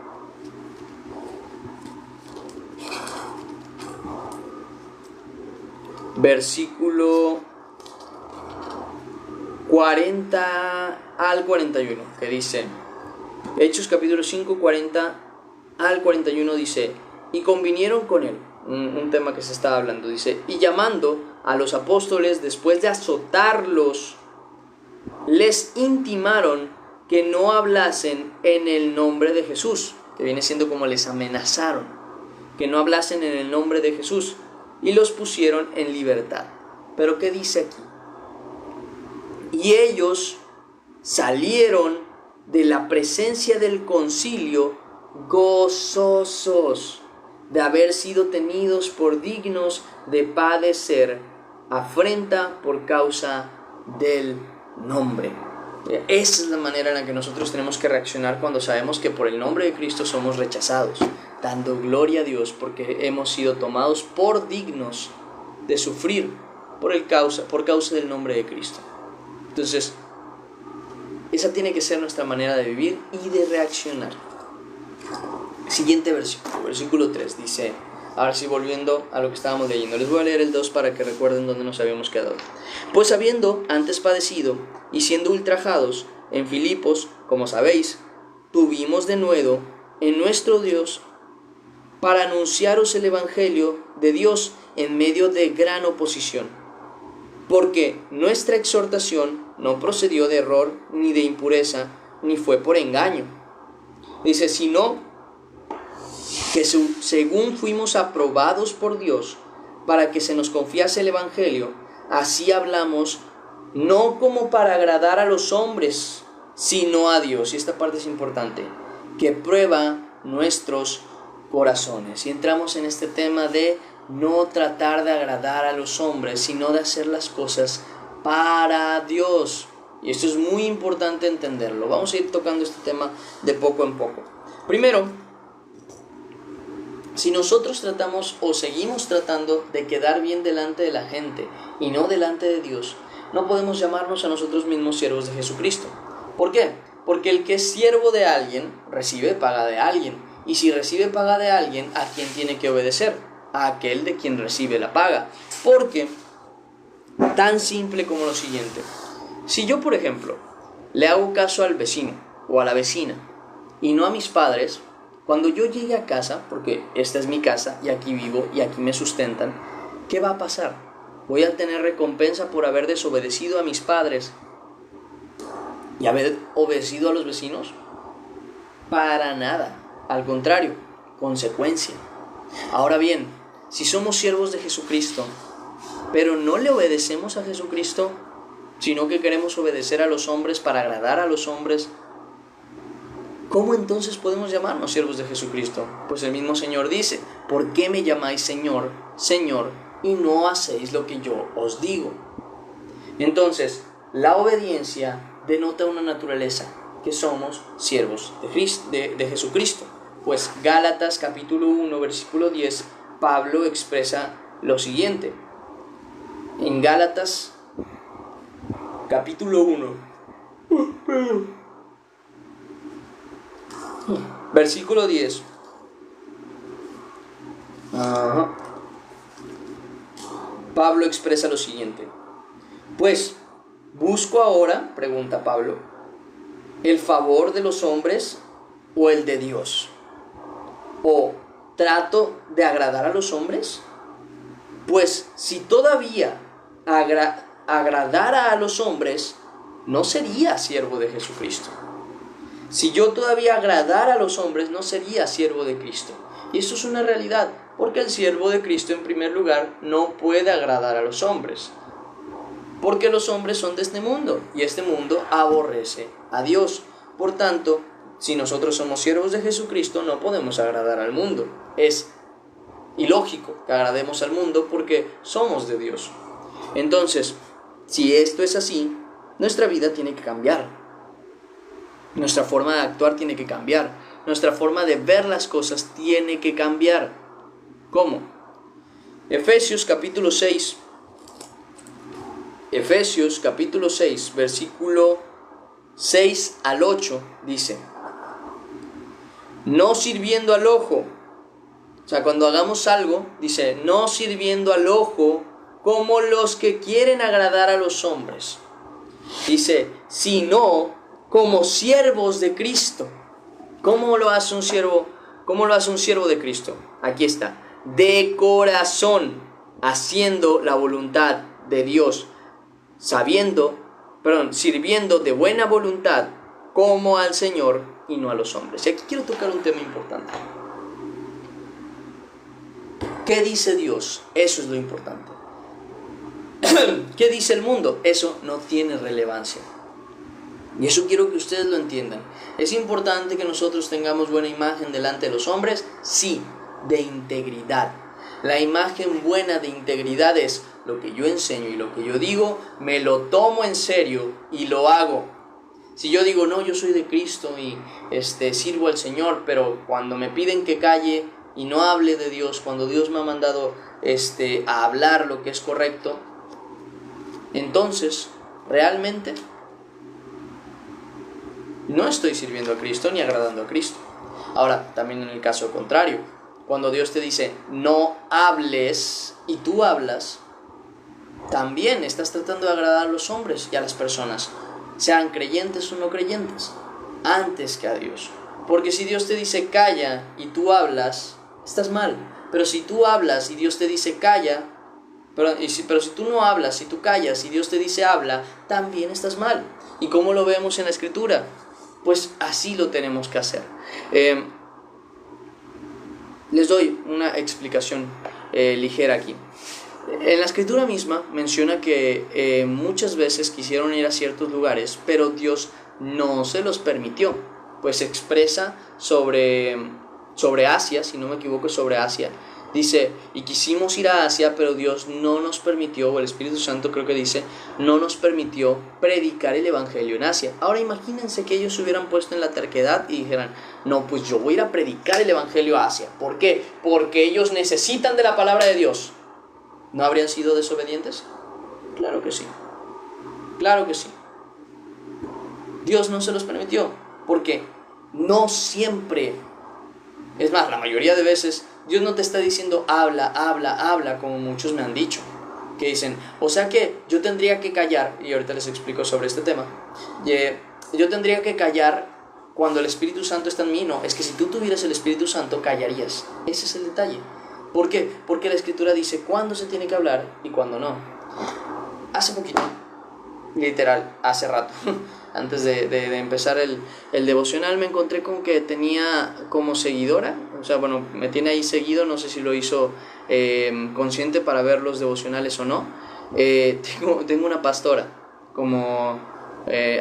Versículo 40 al 41, que dice, Hechos capítulo 5, 40 al 41 dice, y convinieron con él, un tema que se estaba hablando, dice, y llamando a los apóstoles después de azotarlos, les intimaron que no hablasen en el nombre de Jesús, que viene siendo como les amenazaron, que no hablasen en el nombre de Jesús, y los pusieron en libertad. Pero ¿qué dice aquí? Y ellos salieron de la presencia del concilio gozosos de haber sido tenidos por dignos de padecer afrenta por causa del nombre. Esa es la manera en la que nosotros tenemos que reaccionar cuando sabemos que por el nombre de Cristo somos rechazados, dando gloria a Dios porque hemos sido tomados por dignos de sufrir por causa del nombre de Cristo. Entonces, esa tiene que ser nuestra manera de vivir y de reaccionar. Siguiente versículo 3, dice, ahora sí, volviendo a lo que estábamos leyendo, les voy a leer el 2 para que recuerden dónde nos habíamos quedado. Pues habiendo antes padecido y siendo ultrajados en Filipos, como sabéis, tuvimos de nuevo en nuestro Dios para anunciaros el Evangelio de Dios en medio de gran oposición, porque nuestra exhortación no procedió de error ni de impureza, ni fue por engaño, Dice, sino que según fuimos aprobados por Dios para que se nos confiase el Evangelio, así hablamos, no como para agradar a los hombres, sino a Dios. Y esta parte es importante, que prueba nuestros corazones. Y entramos en este tema de no tratar de agradar a los hombres, sino de hacer las cosas para Dios. Y esto es muy importante entenderlo. Vamos a ir tocando este tema de poco en poco. Primero, si nosotros tratamos o seguimos tratando de quedar bien delante de la gente y no delante de Dios, no podemos llamarnos a nosotros mismos siervos de Jesucristo. ¿Por qué? Porque el que es siervo de alguien recibe paga de alguien. Y si recibe paga de alguien, ¿a quién tiene que obedecer? A aquel de quien recibe la paga. Porque, tan simple como lo siguiente: si yo, por ejemplo, le hago caso al vecino o a la vecina y no a mis padres, cuando yo llegue a casa, porque esta es mi casa y aquí vivo y aquí me sustentan, ¿qué va a pasar? ¿Voy a tener recompensa por haber desobedecido a mis padres y haber obedecido a los vecinos? Para nada. Al contrario, consecuencia. Ahora bien, si somos siervos de Jesucristo, pero no le obedecemos a Jesucristo, sino que queremos obedecer a los hombres para agradar a los hombres, ¿cómo entonces podemos llamarnos siervos de Jesucristo? Pues el mismo Señor dice, ¿por qué me llamáis Señor, Señor, y no hacéis lo que yo os digo? Entonces, la obediencia denota una naturaleza, que somos siervos de Jesucristo. Pues Gálatas capítulo 1, versículo 10, Pablo expresa lo siguiente. En Gálatas capítulo 1, versículo 10. Pablo expresa lo siguiente. Pues, ¿busco ahora, pregunta Pablo, el favor de los hombres o el de Dios? ¿O trato de agradar a los hombres? Pues si todavía agradara a los hombres, no sería siervo de Jesucristo. Si yo todavía agradara a los hombres, no sería siervo de Cristo. Y eso es una realidad, porque el siervo de Cristo, en primer lugar, no puede agradar a los hombres, porque los hombres son de este mundo, y este mundo aborrece a Dios. Por tanto, si nosotros somos siervos de Jesucristo, no podemos agradar al mundo. Es ilógico que agrademos al mundo porque somos de Dios. Entonces, si esto es así, nuestra vida tiene que cambiar. Nuestra forma de actuar tiene que cambiar. Nuestra forma de ver las cosas tiene que cambiar. ¿Cómo? Efesios capítulo 6. Efesios capítulo 6, versículo 6 al 8 dice: no sirviendo al ojo. O sea, cuando hagamos algo, dice, no sirviendo al ojo como los que quieren agradar a los hombres. Dice, sino como siervos de Cristo. ¿Cómo lo hace un siervo? ¿Cómo lo hace un siervo de Cristo? Aquí está. De corazón, haciendo la voluntad de Dios, sirviendo de buena voluntad como al Señor y no a los hombres. Y aquí quiero tocar un tema importante. ¿Qué dice Dios? Eso es lo importante. ¿Qué dice el mundo? Eso no tiene relevancia. Y eso quiero que ustedes lo entiendan. ¿Es importante que nosotros tengamos buena imagen delante de los hombres? Sí, de integridad. La imagen buena de integridad es lo que yo enseño y lo que yo digo, me lo tomo en serio y lo hago. Si yo digo, no, yo soy de Cristo y sirvo al Señor, pero cuando me piden que calle y no hable de Dios, cuando Dios me ha mandado a hablar lo que es correcto, entonces realmente no estoy sirviendo a Cristo ni agradando a Cristo. Ahora, también en el caso contrario, cuando Dios te dice no hables y tú hablas, también estás tratando de agradar a los hombres y a las personas, sean creyentes o no creyentes, antes que a Dios. Porque si Dios te dice calla y tú hablas, estás mal. Pero si tú hablas y Dios te dice calla, pero si tú no hablas, si tú callas y Dios te dice habla, también estás mal. ¿Y cómo lo vemos en la Escritura? pues así lo tenemos que hacer. Les doy una explicación ligera aquí. En la escritura misma menciona que muchas veces quisieron ir a ciertos lugares, pero Dios no se los permitió. Pues expresa sobre Asia, si no me equivoco, sobre Asia. Dice, y quisimos ir a Asia, pero Dios no nos permitió, o el Espíritu Santo creo que dice, no nos permitió predicar el Evangelio en Asia. Ahora imagínense que ellos se hubieran puesto en la terquedad y dijeran, no, pues yo voy a ir a predicar el Evangelio a Asia. ¿Por qué? Porque ellos necesitan de la palabra de Dios. ¿No habrían sido desobedientes? Claro que sí. Claro que sí. Dios no se los permitió, porque no siempre, es más, la mayoría de veces, Dios no te está diciendo habla, como muchos me han dicho. Que dicen, o sea que yo tendría que callar, y ahorita les explico sobre este tema. Yo tendría que callar cuando el Espíritu Santo está en mí. No, es que si tú tuvieras el Espíritu Santo, callarías. Ese es el detalle. ¿Por qué? Porque la Escritura dice cuándo se tiene que hablar y cuándo no. Hace poquito, literal, hace rato, antes de empezar el devocional, me encontré con que tenía como seguidora, o sea, bueno, me tiene ahí seguido, no sé si lo hizo consciente para ver los devocionales o no. Tengo una pastora como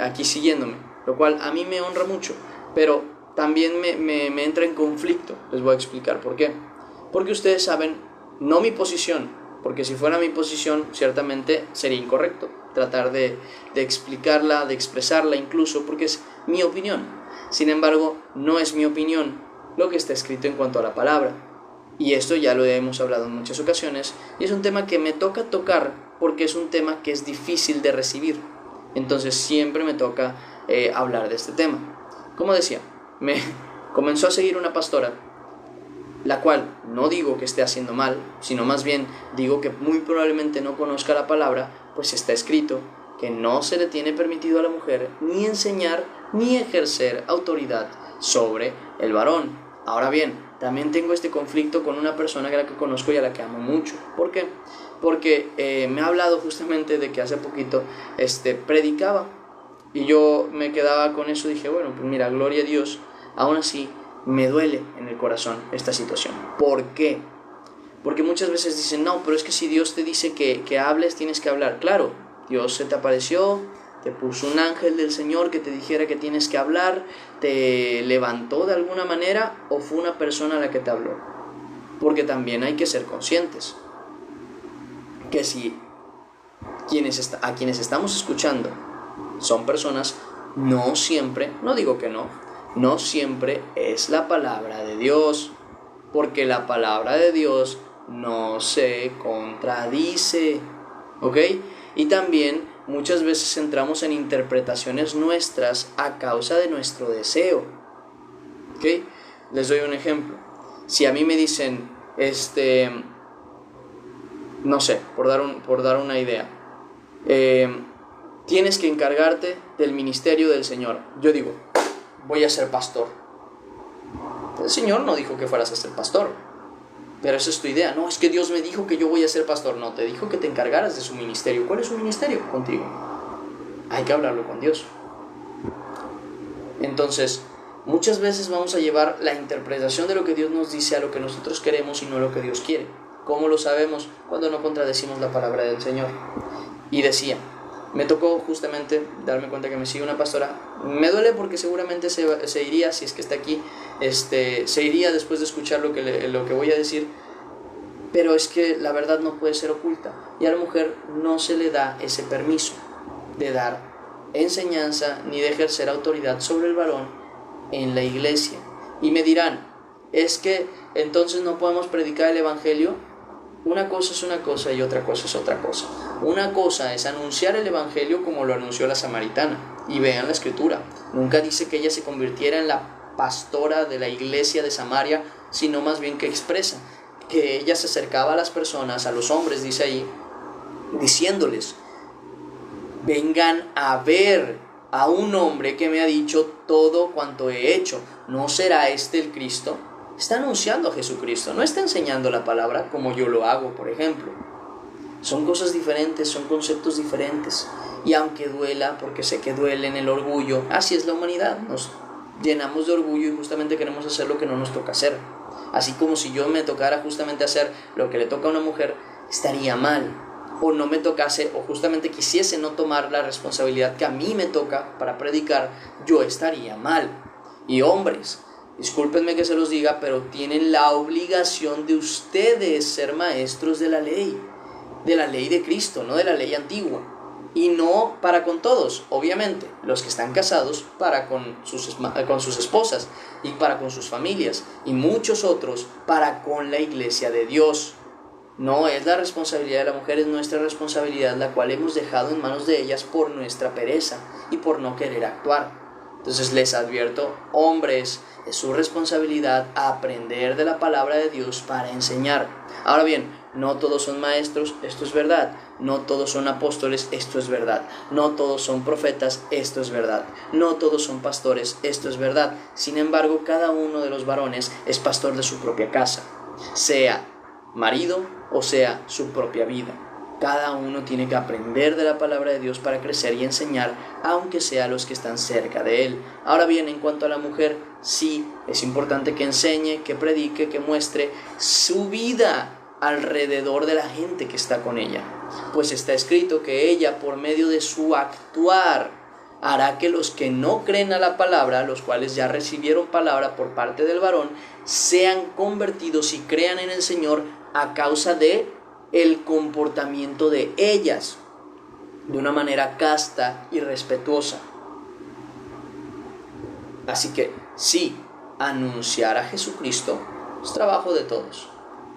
aquí siguiéndome, lo cual a mí me honra mucho, pero también me entra en conflicto. Les voy a explicar por qué. Porque ustedes saben, no mi posición, porque si fuera mi posición, ciertamente sería incorrecto tratar de explicarla, de expresarla incluso, porque es mi opinión. Sin embargo, no es mi opinión lo que está escrito en cuanto a la palabra. Y esto ya lo hemos hablado en muchas ocasiones, y es un tema que me toca tocar porque es un tema que es difícil de recibir. Entonces siempre me toca hablar de este tema. Como decía, me comenzó a seguir una pastora, la cual no digo que esté haciendo mal, sino más bien digo que muy probablemente no conozca la palabra, pues está escrito que no se le tiene permitido a la mujer ni enseñar ni ejercer autoridad sobre el varón. Ahora bien, también tengo este conflicto con una persona a la que conozco y a la que amo mucho. ¿Por qué? Porque me ha hablado justamente de que hace poquito predicaba, y yo me quedaba con eso. Dije, bueno, pues mira, gloria a Dios. Aún así me duele en el corazón esta situación. ¿Por qué? Porque muchas veces dicen, no, pero es que si Dios te dice que hables, tienes que hablar. Claro, Dios se te apareció, te puso un ángel del Señor que te dijera que tienes que hablar, te levantó de alguna manera, o fue una persona la que te habló. Porque también hay que ser conscientes que si a quienes estamos escuchando son personas, no siempre, no digo que no siempre es la palabra de Dios, porque la palabra de Dios no se contradice, ¿ok? Y también muchas veces entramos en interpretaciones nuestras a causa de nuestro deseo, ¿ok? Les doy un ejemplo. Si a mí me dicen, no sé, por dar una idea, tienes que encargarte del ministerio del Señor. Yo digo, voy a ser pastor. El Señor no dijo que fueras a ser pastor, pero esa es tu idea. No, es que Dios me dijo que yo voy a ser pastor. No, te dijo que te encargaras de su ministerio. ¿Cuál es su ministerio? Contigo. Hay que hablarlo con Dios. Entonces, muchas veces vamos a llevar la interpretación de lo que Dios nos dice a lo que nosotros queremos y no a lo que Dios quiere. ¿Cómo lo sabemos? Cuando no contradecimos la palabra del Señor. Y decía, me tocó justamente darme cuenta que me sigue una pastora. Me duele porque seguramente se iría, si es que está aquí, se iría después de escuchar lo que voy a decir. Pero es que la verdad no puede ser oculta, y a la mujer no se le da ese permiso de dar enseñanza ni de ejercer autoridad sobre el varón en la iglesia. Y me dirán, es que entonces no podemos predicar el evangelio. Una cosa es una cosa y otra cosa es otra cosa. Una cosa es anunciar el evangelio como lo anunció la samaritana. Y vean la escritura, nunca dice que ella se convirtiera en la pastora de la iglesia de Samaria, sino más bien que expresa que ella se acercaba a las personas, a los hombres, dice ahí, diciéndoles, vengan a ver a un hombre que me ha dicho todo cuanto he hecho. ¿No será este el Cristo? Está anunciando a Jesucristo, no está enseñando la palabra como yo lo hago, por ejemplo. Son cosas diferentes, son conceptos diferentes. Y aunque duela, porque sé que duele en el orgullo, así es la humanidad, nos llenamos de orgullo y justamente queremos hacer lo que no nos toca hacer. Así como si yo me tocara justamente hacer lo que le toca a una mujer, estaría mal. O no me tocase, o justamente quisiese no tomar la responsabilidad que a mí me toca para predicar, yo estaría mal. Y hombres, discúlpenme que se los diga, pero tienen la obligación de ustedes ser maestros de la ley de Cristo, no de la ley antigua. Y no para con todos, obviamente, los que están casados para con sus esposas y para con sus familias, y muchos otros para con la iglesia de Dios. No es la responsabilidad de la mujer, es nuestra responsabilidad, la cual hemos dejado en manos de ellas por nuestra pereza y por no querer actuar. Entonces les advierto, hombres, es su responsabilidad aprender de la palabra de Dios para enseñar. Ahora bien, no todos son maestros, esto es verdad. No todos son apóstoles, esto es verdad. No todos son profetas, esto es verdad. No todos son pastores, esto es verdad. Sin embargo, cada uno de los varones es pastor de su propia casa, sea marido o sea su propia vida. Cada uno tiene que aprender de la palabra de Dios para crecer y enseñar, aunque sea los que están cerca de él. Ahora bien, en cuanto a la mujer, sí, es importante que enseñe, que predique, que muestre su vida alrededor de la gente que está con ella. Pues está escrito que ella, por medio de su actuar, hará que los que no creen a la palabra, los cuales ya recibieron palabra por parte del varón, sean convertidos y crean en el Señor a causa de el comportamiento de ellas, de una manera casta y respetuosa. Así que sí, anunciar a Jesucristo es trabajo de todos,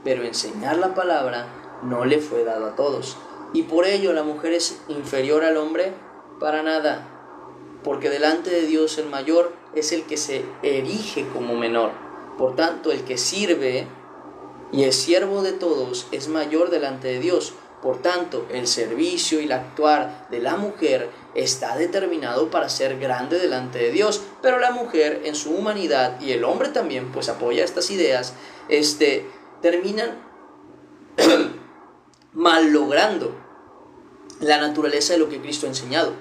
pero enseñar la palabra no le fue dado a todos. Y por ello la mujer es inferior al hombre para nada, porque delante de Dios el mayor es el que se erige como menor. Por tanto, el que sirve y es siervo de todos es mayor delante de Dios. Por tanto, el servicio y el actuar de la mujer está determinado para ser grande delante de Dios. Pero la mujer en su humanidad, y el hombre también, pues apoya estas ideas, terminan malogrando la naturaleza de lo que Cristo ha enseñado,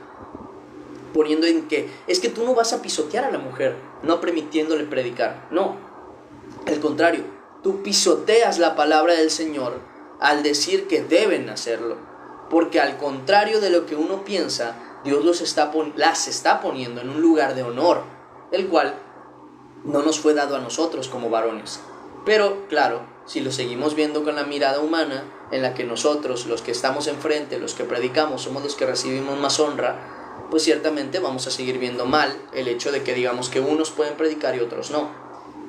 poniendo en que es que tú no vas a pisotear a la mujer, no permitiéndole predicar. No, al contrario, tú pisoteas la palabra del Señor al decir que deben hacerlo, porque al contrario de lo que uno piensa, Dios las está poniendo en un lugar de honor, el cual no nos fue dado a nosotros como varones. Pero claro, si lo seguimos viendo con la mirada humana, en la que nosotros, los que estamos enfrente, los que predicamos, somos los que recibimos más honra, pues ciertamente vamos a seguir viendo mal el hecho de que digamos que unos pueden predicar y otros no,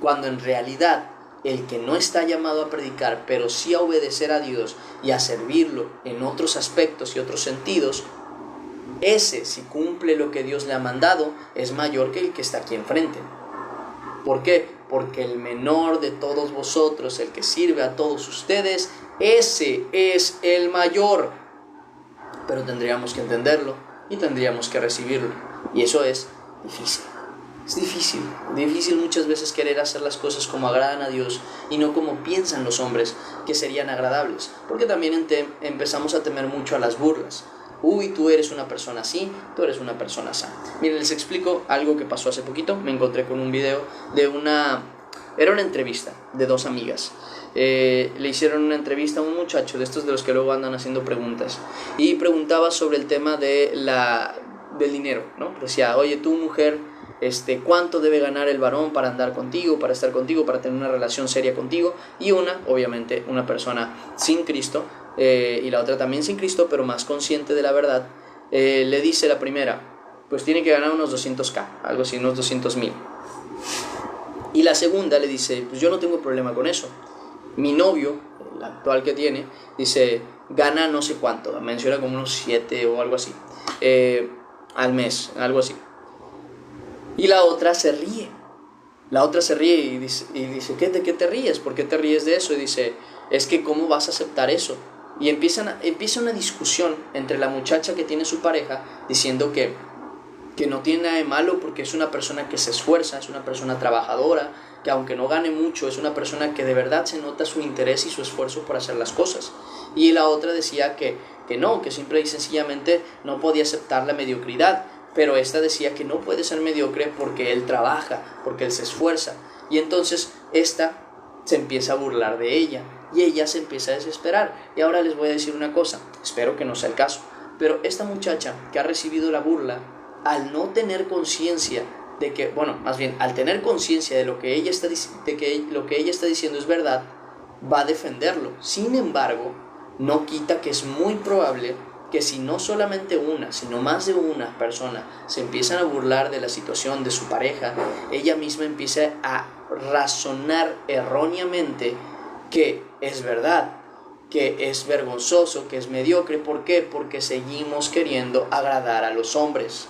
cuando en realidad el que no está llamado a predicar, pero sí a obedecer a Dios y a servirlo en otros aspectos y otros sentidos, ese, si cumple lo que Dios le ha mandado, es mayor que el que está aquí enfrente. ¿Por qué? Porque el menor de todos vosotros, el que sirve a todos ustedes, ese es el mayor. Pero tendríamos que entenderlo y tendríamos que recibirlo. Y eso es difícil. Es difícil muchas veces querer hacer las cosas como agradan a Dios y no como piensan los hombres que serían agradables. Porque también empezamos a temer mucho a las burlas. Uy, tú eres una persona así, tú eres una persona así. Miren, les explico algo que pasó hace poquito. Me encontré con un video de era una entrevista de dos amigas. Le hicieron una entrevista a un muchacho de estos de los que luego andan haciendo preguntas. Y preguntaba sobre el tema del dinero, ¿no? Decía, oye, tú mujer, ¿cuánto debe ganar el varón para andar contigo, para estar contigo, para tener una relación seria contigo? Y obviamente, una persona sin Cristo, y la otra también sin Cristo, pero más consciente de la verdad, le dice la primera, pues tiene que ganar unos 200.000, algo así, unos 200.000. Y la segunda le dice, pues yo no tengo problema con eso. Mi novio, el actual que tiene, dice, gana no sé cuánto, menciona como unos 7 o algo así, al mes, algo así. Y la otra se ríe. Y dice, ¿de qué te ríes? ¿Por qué te ríes de eso? Y dice, es que ¿cómo vas a aceptar eso? Y empieza una discusión entre la muchacha que tiene su pareja, diciendo que que no tiene nada de malo porque es una persona que se esfuerza, es una persona trabajadora, que aunque no gane mucho, es una persona que de verdad se nota su interés y su esfuerzo por hacer las cosas. Y la otra decía que no, que simple y sencillamente no podía aceptar la mediocridad, pero esta decía que no puede ser mediocre porque él trabaja, porque él se esfuerza. Y entonces esta se empieza a burlar de ella y ella se empieza a desesperar. Y ahora les voy a decir una cosa, espero que no sea el caso, pero esta muchacha que ha recibido la burla, al no tener conciencia de que, bueno, más bien al tener conciencia de lo que ella está lo que ella está diciendo es verdad, va a defenderlo. Sin embargo, no quita que es muy probable que si no solamente una, sino más de una persona se empiezan a burlar de la situación de su pareja, ella misma empieza a razonar erróneamente que es verdad, que es vergonzoso, que es mediocre. ¿Por qué? Porque seguimos queriendo agradar a los hombres.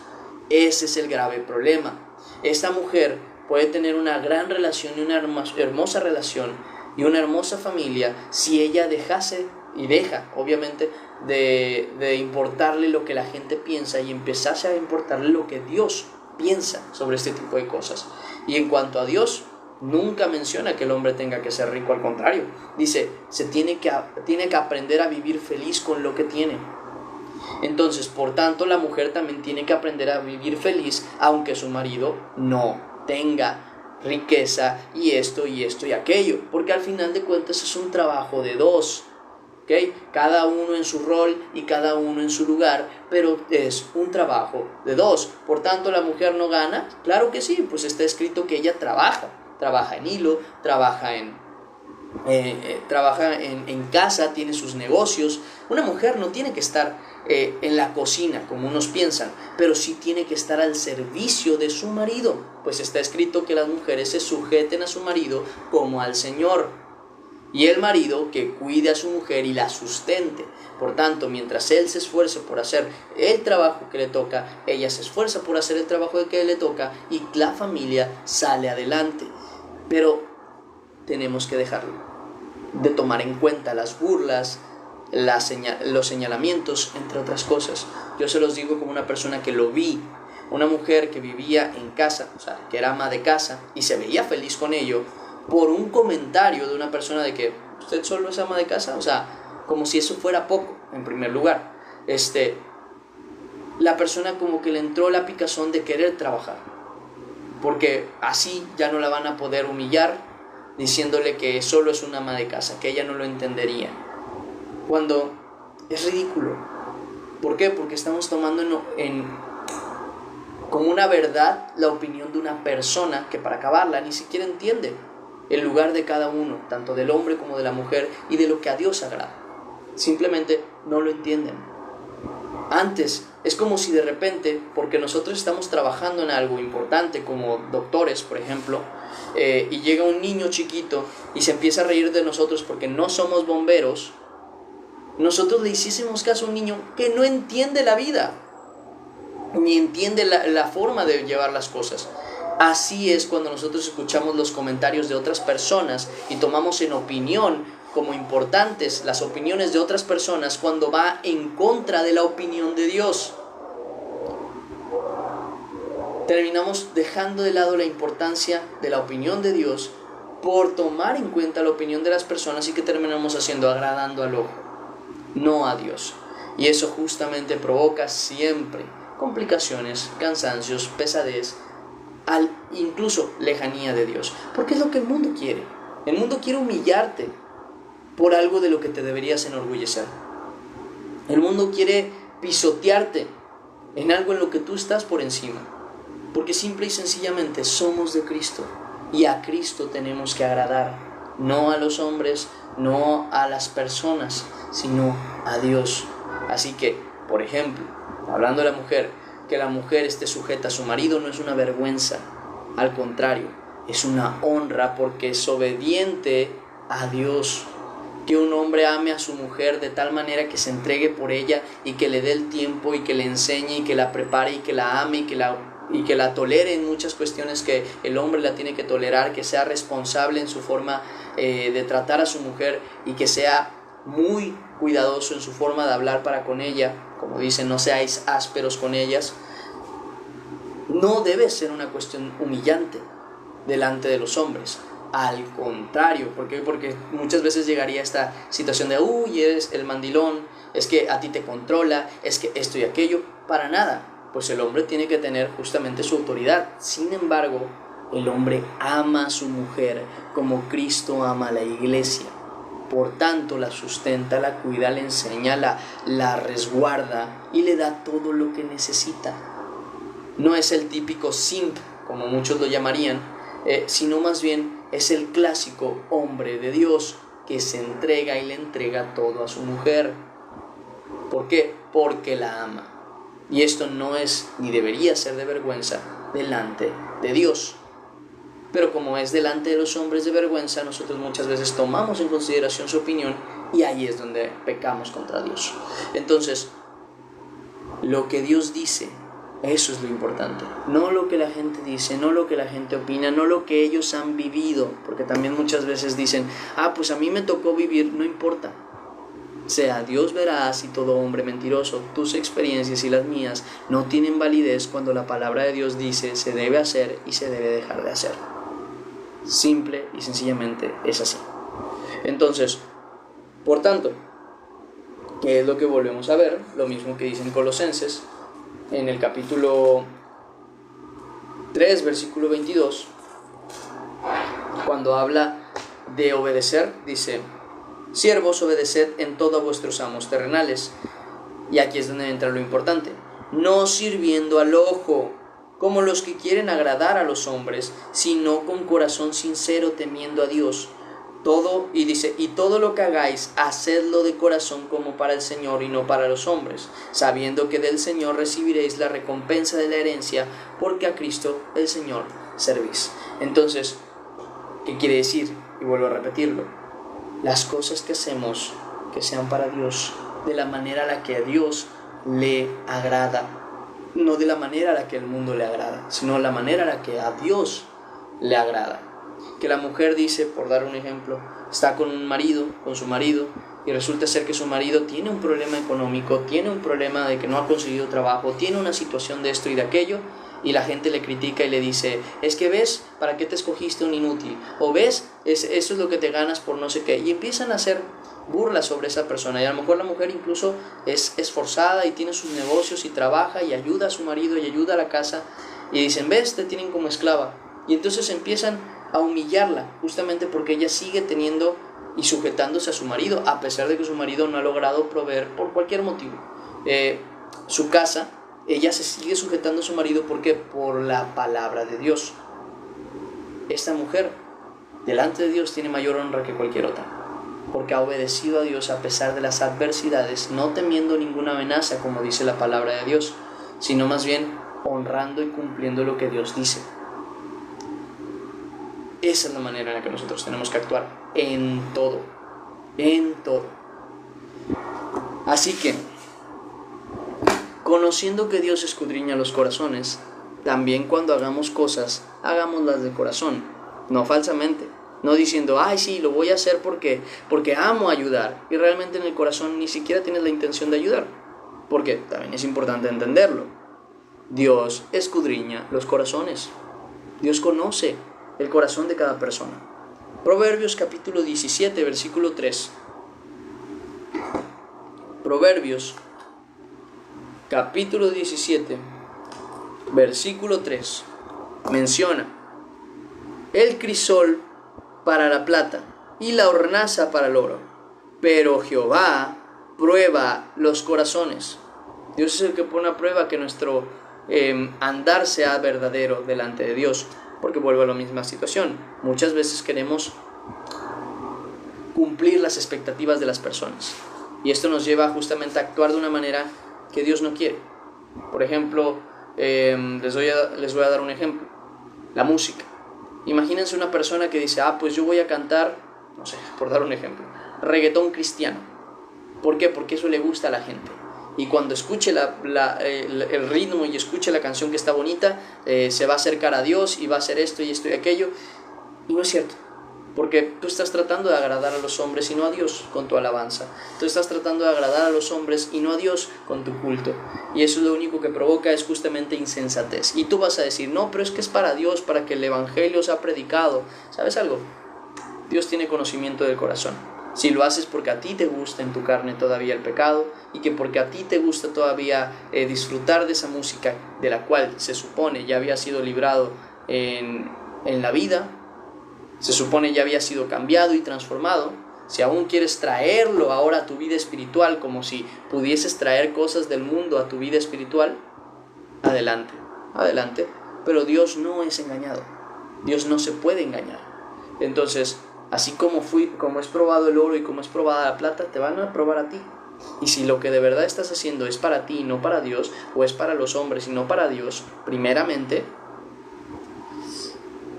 Ese es el grave problema. Esta mujer puede tener una gran relación y una hermosa relación y una hermosa familia si ella dejase y deja, obviamente, de importarle lo que la gente piensa y empezase a importarle lo que Dios piensa sobre este tipo de cosas. Y en cuanto a Dios, nunca menciona que el hombre tenga que ser rico, al contrario, dice, tiene que aprender a vivir feliz con lo que tiene. Entonces, por tanto, la mujer también tiene que aprender a vivir feliz aunque su marido no tenga riqueza y esto y aquello, porque al final de cuentas es un trabajo de dos, ¿okay? Cada uno en su rol y cada uno en su lugar, pero es un trabajo de dos. Por tanto, la mujer no gana, claro que sí, pues está escrito que ella trabaja en hilo, trabaja en casa, tiene sus negocios. Una mujer no tiene que estar en la cocina como unos piensan, pero sí tiene que estar al servicio de su marido, pues está escrito que las mujeres se sujeten a su marido como al Señor, y el marido que cuide a su mujer y la sustente. Por tanto, mientras él se esfuerce por hacer el trabajo que le toca, ella se esfuerza por hacer el trabajo que le toca y la familia sale adelante. Pero tenemos que dejarlo de tomar en cuenta las burlas, los señalamientos, entre otras cosas. Yo se los digo como una persona que lo vi, una mujer que vivía en casa, o sea, que era ama de casa y se veía feliz con ello, por un comentario de una persona de que usted solo es ama de casa, o sea, como si eso fuera poco, en primer lugar. La persona como que le entró la picazón de querer trabajar, porque así ya no la van a poder humillar diciéndole que solo es una ama de casa, que ella no lo entendería, cuando es ridículo. ¿Por qué? Porque estamos tomando como una verdad la opinión de una persona que, para acabarla, ni siquiera entiende el lugar de cada uno, tanto del hombre como de la mujer, y de lo que a Dios agrada. Simplemente no lo entienden. Antes es como si de repente, porque nosotros estamos trabajando en algo importante como doctores, por ejemplo, y llega un niño chiquito y se empieza a reír de nosotros porque no somos bomberos, nosotros le hiciésemos caso a un niño que no entiende la vida, ni entiende la forma de llevar las cosas. Así es cuando nosotros escuchamos los comentarios de otras personas y tomamos en opinión como importantes las opiniones de otras personas cuando va en contra de la opinión de Dios. Terminamos dejando de lado la importancia de la opinión de Dios por tomar en cuenta la opinión de las personas, y que terminamos haciendo agradando al ojo, no a Dios. Y eso justamente provoca siempre complicaciones, cansancios, pesadez, incluso lejanía de Dios. Porque es lo que el mundo quiere. El mundo quiere humillarte por algo de lo que te deberías enorgullecer. El mundo quiere pisotearte en algo en lo que tú estás por encima. Porque simple y sencillamente somos de Cristo, y a Cristo tenemos que agradar, no a los hombres, no a las personas, sino a Dios. Así que, por ejemplo, hablando de la mujer, que la mujer esté sujeta a su marido no es una vergüenza, al contrario, es una honra, porque es obediente a Dios. Que un hombre ame a su mujer de tal manera que se entregue por ella y que le dé el tiempo y que le enseñe y que la prepare y que la ame y que la tolere en muchas cuestiones que el hombre la tiene que tolerar, que sea responsable en su forma de tratar a su mujer y que sea muy cuidadoso en su forma de hablar para con ella, como dicen, no seáis ásperos con ellas. no debe ser una cuestión humillante delante de los hombres. Al contrario, porque muchas veces llegaría esta situación de uy, eres el mandilón, es que a ti te controla, es que esto y aquello. Para nada, pues el hombre tiene que tener justamente su autoridad. Sin embargo, el hombre ama a su mujer como Cristo ama a la iglesia. Por tanto, la sustenta, la cuida, la enseña, la resguarda y le da todo lo que necesita. No es el típico simp, como muchos lo llamarían, sino más bien es el clásico hombre de Dios que se entrega y le entrega todo a su mujer. ¿Por qué? Porque la ama. Y esto no es ni debería ser de vergüenza delante de Dios. Pero como es delante de los hombres de vergüenza, nosotros muchas veces tomamos en consideración su opinión y ahí es donde pecamos contra Dios. Entonces, lo que Dios dice, eso es lo importante. No lo que la gente dice, no lo que la gente opina, no lo que ellos han vivido. Porque también muchas veces dicen, pues a mí me tocó vivir, no importa. Sea Dios veraz y todo hombre mentiroso, tus experiencias y las mías no tienen validez cuando la palabra de Dios dice se debe hacer y se debe dejar de hacer. Simple y sencillamente es así. Entonces, por tanto, ¿qué es lo que volvemos a ver? Lo mismo que dice en Colosenses, en el capítulo 3, versículo 22, cuando habla de obedecer, dice: siervos, obedeced en todo a vuestros amos terrenales. Y aquí es donde entra lo importante: no sirviendo al ojo, como los que quieren agradar a los hombres, sino con corazón sincero, temiendo a Dios. Y todo lo que hagáis, hacedlo de corazón como para el Señor y no para los hombres, sabiendo que del Señor recibiréis la recompensa de la herencia, porque a Cristo el Señor servís. Entonces, ¿qué quiere decir? Y vuelvo a repetirlo: las cosas que hacemos, que sean para Dios, de la manera a la que a Dios le agrada. No de la manera a la que el mundo le agrada, sino la manera a la que a Dios le agrada. Que la mujer dice, por dar un ejemplo, está con su marido, y resulta ser que su marido tiene un problema económico, tiene un problema de que no ha conseguido trabajo, tiene una situación de esto y de aquello, y la gente le critica y le dice: es que ves, ¿para qué te escogiste un inútil? O ves, eso es lo que te ganas por no sé qué. Y empiezan a hacer burlas sobre esa persona, y a lo mejor la mujer incluso es esforzada y tiene sus negocios y trabaja y ayuda a su marido y ayuda a la casa, y dicen: ves, te tienen como esclava. Y entonces empiezan a humillarla, justamente porque ella sigue teniendo y sujetándose a su marido, a pesar de que su marido no ha logrado proveer por cualquier motivo su casa. Ella se sigue sujetando a su marido. ¿Por qué? Por la palabra de Dios. Esta mujer delante de Dios tiene mayor honra que cualquier otra, porque ha obedecido a Dios a pesar de las adversidades, no temiendo ninguna amenaza, como dice la palabra de Dios, sino más bien honrando y cumpliendo lo que Dios dice. Esa es la manera en la que nosotros tenemos que actuar en todo, en todo. Así que, conociendo que Dios escudriña los corazones, también cuando hagamos cosas, hagámoslas de corazón, no falsamente. No diciendo: ay, sí, lo voy a hacer porque amo ayudar, y realmente en el corazón ni siquiera tienes la intención de ayudar. Porque también es importante entenderlo: Dios escudriña los corazones. Dios conoce el corazón de cada persona. Proverbios capítulo 17, versículo 3. Proverbios capítulo 17, versículo 3, menciona: el crisol para la plata y la hornaza para el oro, pero Jehová prueba los corazones. Dios es el que pone a prueba que nuestro andar sea verdadero delante de Dios, porque vuelve a la misma situación. Muchas veces queremos cumplir las expectativas de las personas, y esto nos lleva justamente a actuar de una manera que Dios no quiere. Por ejemplo, les voy a dar un ejemplo: la música. Imagínense una persona que dice: pues yo voy a cantar, no sé, por dar un ejemplo, reggaetón cristiano. ¿Por qué? Porque eso le gusta a la gente. Y cuando escuche el ritmo y escuche la canción que está bonita, se va a acercar a Dios y va a hacer esto y aquello. Y no es cierto. Porque tú estás tratando de agradar a los hombres y no a Dios con tu alabanza. Tú estás tratando de agradar a los hombres y no a Dios con tu culto. Y eso lo único que provoca es justamente insensatez. Y tú vas a decir, no, pero es que es para Dios, para que el evangelio sea predicado. ¿Sabes algo? Dios tiene conocimiento del corazón. Si lo haces porque a ti te gusta en tu carne todavía el pecado, y que porque a ti te gusta todavía disfrutar de esa música de la cual se supone ya había sido librado en la vida, se supone ya había sido cambiado y transformado, si aún quieres traerlo ahora a tu vida espiritual, como si pudieses traer cosas del mundo a tu vida espiritual, adelante, adelante. Pero Dios no es engañado. Dios no se puede engañar. Entonces, así como es probado el oro y como es probada la plata, te van a probar a ti. Y si lo que de verdad estás haciendo es para ti y no para Dios, o es para los hombres y no para Dios, primeramente,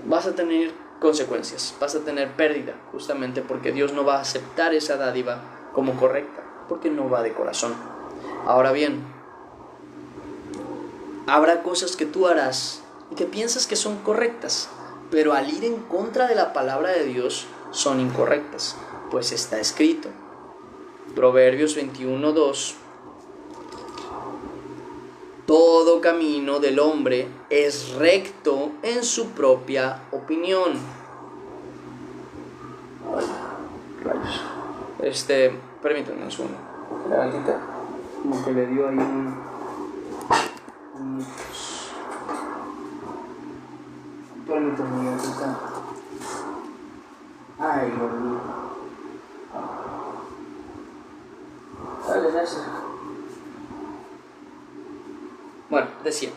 vas a tener consecuencias, vas a tener pérdida, justamente porque Dios no va a aceptar esa dádiva como correcta, porque no va de corazón. Ahora bien, habrá cosas que tú harás y que piensas que son correctas, pero al ir en contra de la palabra de Dios son incorrectas, pues está escrito. Proverbios 21:2: todo camino del hombre es recto en su propia opinión. Permítanme un segundo. La gatita como que le dio ahí un permítanme, gatita. Ay, gordito. Dale, gracias. Bueno, decía,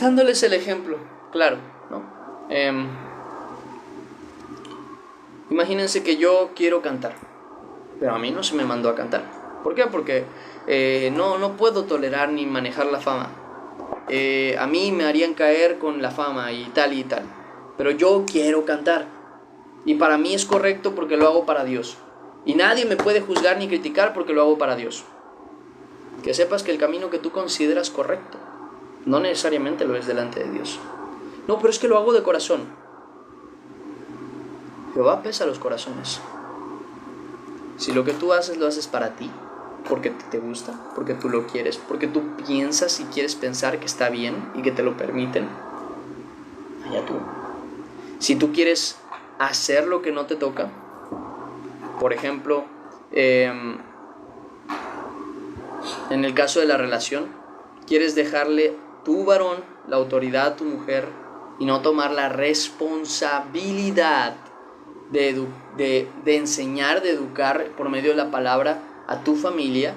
dándoles el ejemplo, claro, ¿no? Imagínense que yo quiero cantar, pero a mí no se me mandó a cantar. ¿Por qué? Porque no puedo tolerar ni manejar la fama. A mí me harían caer con la fama y tal, pero yo quiero cantar. Y para mí es correcto porque lo hago para Dios. Y nadie me puede juzgar ni criticar porque lo hago para Dios. Que sepas que el camino que tú consideras correcto no necesariamente lo es delante de Dios. No, pero es que lo hago de corazón. Jehová pesa los corazones. Si lo que tú haces lo haces para ti, porque te gusta, porque tú lo quieres, porque tú piensas y quieres pensar que está bien y que te lo permiten, allá tú. Si tú quieres hacer lo que no te toca, por ejemplo, en el caso de la relación, quieres dejarle tu varón la autoridad a tu mujer y no tomar la responsabilidad de enseñar, de educar por medio de la palabra a tu familia,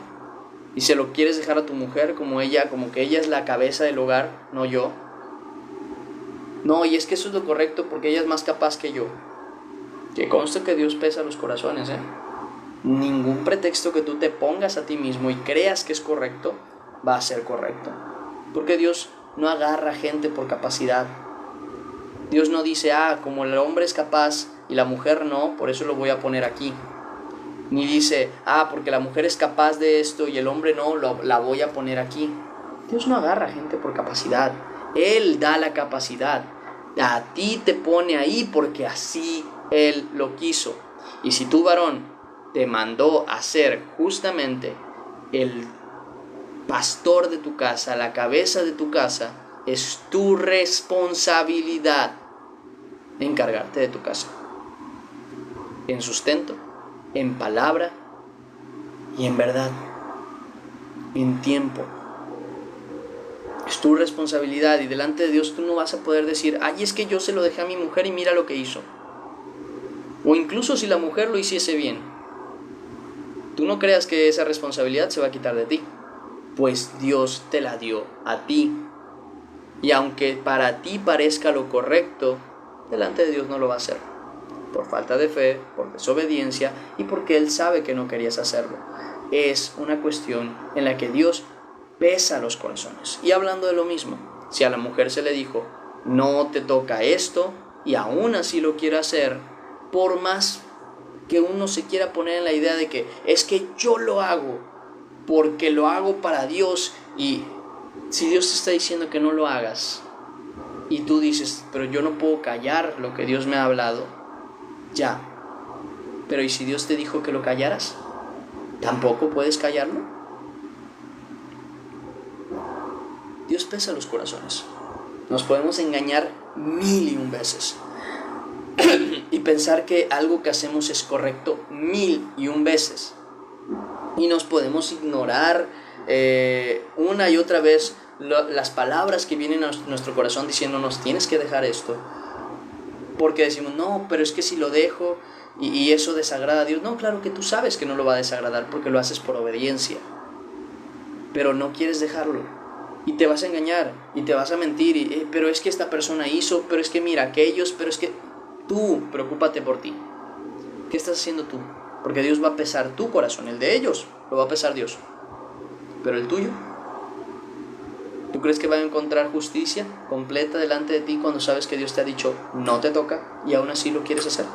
y se lo quieres dejar a tu mujer como que ella es la cabeza del hogar, no yo. No, y es que eso es lo correcto porque ella es más capaz que yo. Que conste que Dios pesa los corazones, Ningún pretexto que tú te pongas a ti mismo y creas que es correcto va a ser correcto, porque Dios no agarra gente por capacidad. Dios no dice, como el hombre es capaz y la mujer no, por eso lo voy a poner aquí. Ni dice, porque la mujer es capaz de esto y el hombre no, la voy a poner aquí. Dios no agarra gente por capacidad. Él da la capacidad. A ti te pone ahí porque así Él lo quiso. Y si tu varón te mandó a ser justamente el pastor de tu casa, la cabeza de tu casa, es tu responsabilidad encargarte de tu casa, en sustento, en palabra y en verdad, en tiempo. Es tu responsabilidad, y delante de Dios tú no vas a poder decir, es que yo se lo dejé a mi mujer y mira lo que hizo. O incluso si la mujer lo hiciese bien, tú no creas que esa responsabilidad se va a quitar de ti, pues Dios te la dio a ti. Y aunque para ti parezca lo correcto, delante de Dios no lo va a hacer, por falta de fe, por desobediencia y porque Él sabe que no querías hacerlo. Es una cuestión en la que Dios pesa los corazones. Y hablando de lo mismo, si a la mujer se le dijo, no te toca esto, y aún así lo quiere hacer, por más que uno se quiera poner en la idea de que es que yo lo hago porque lo hago para Dios, y si Dios te está diciendo que no lo hagas, y tú dices, pero yo no puedo callar lo que Dios me ha hablado, ya. Pero ¿y si Dios te dijo que lo callaras? ¿Tampoco puedes callarlo? Dios pesa los corazones. Nos podemos engañar 1001 veces y pensar que algo que hacemos es correcto 1001 veces. Y nos podemos ignorar una y otra vez las palabras que vienen a nuestro corazón diciéndonos, tienes que dejar esto. Porque decimos, no, pero es que si lo dejo y eso desagrada a Dios. No, claro que tú sabes que no lo va a desagradar porque lo haces por obediencia. Pero no quieres dejarlo. Y te vas a engañar y te vas a mentir. Pero es que esta persona hizo, pero es que mira aquellos, pero es que tú preocúpate por ti. ¿Qué estás haciendo tú? Porque Dios va a pesar tu corazón. El de ellos lo va a pesar Dios. Pero el tuyo, ¿tú crees que va a encontrar justicia completa delante de ti cuando sabes que Dios te ha dicho no te toca y aún así lo quieres hacer?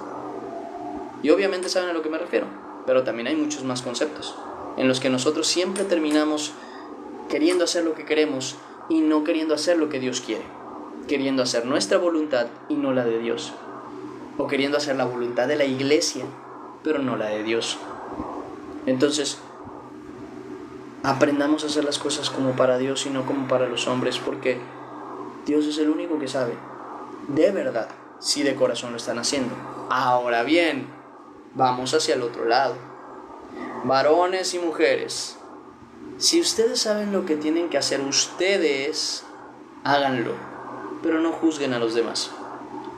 Y obviamente saben a lo que me refiero, pero también hay muchos más conceptos en los que nosotros siempre terminamos queriendo hacer lo que queremos y no queriendo hacer lo que Dios quiere, queriendo hacer nuestra voluntad y no la de Dios, o queriendo hacer la voluntad de la iglesia pero no la de Dios. Entonces, aprendamos a hacer las cosas como para Dios y no como para los hombres, porque Dios es el único que sabe de verdad si de corazón lo están haciendo. Ahora bien, vamos hacia el otro lado. Varones y mujeres, si ustedes saben lo que tienen que hacer, ustedes háganlo, pero no juzguen a los demás,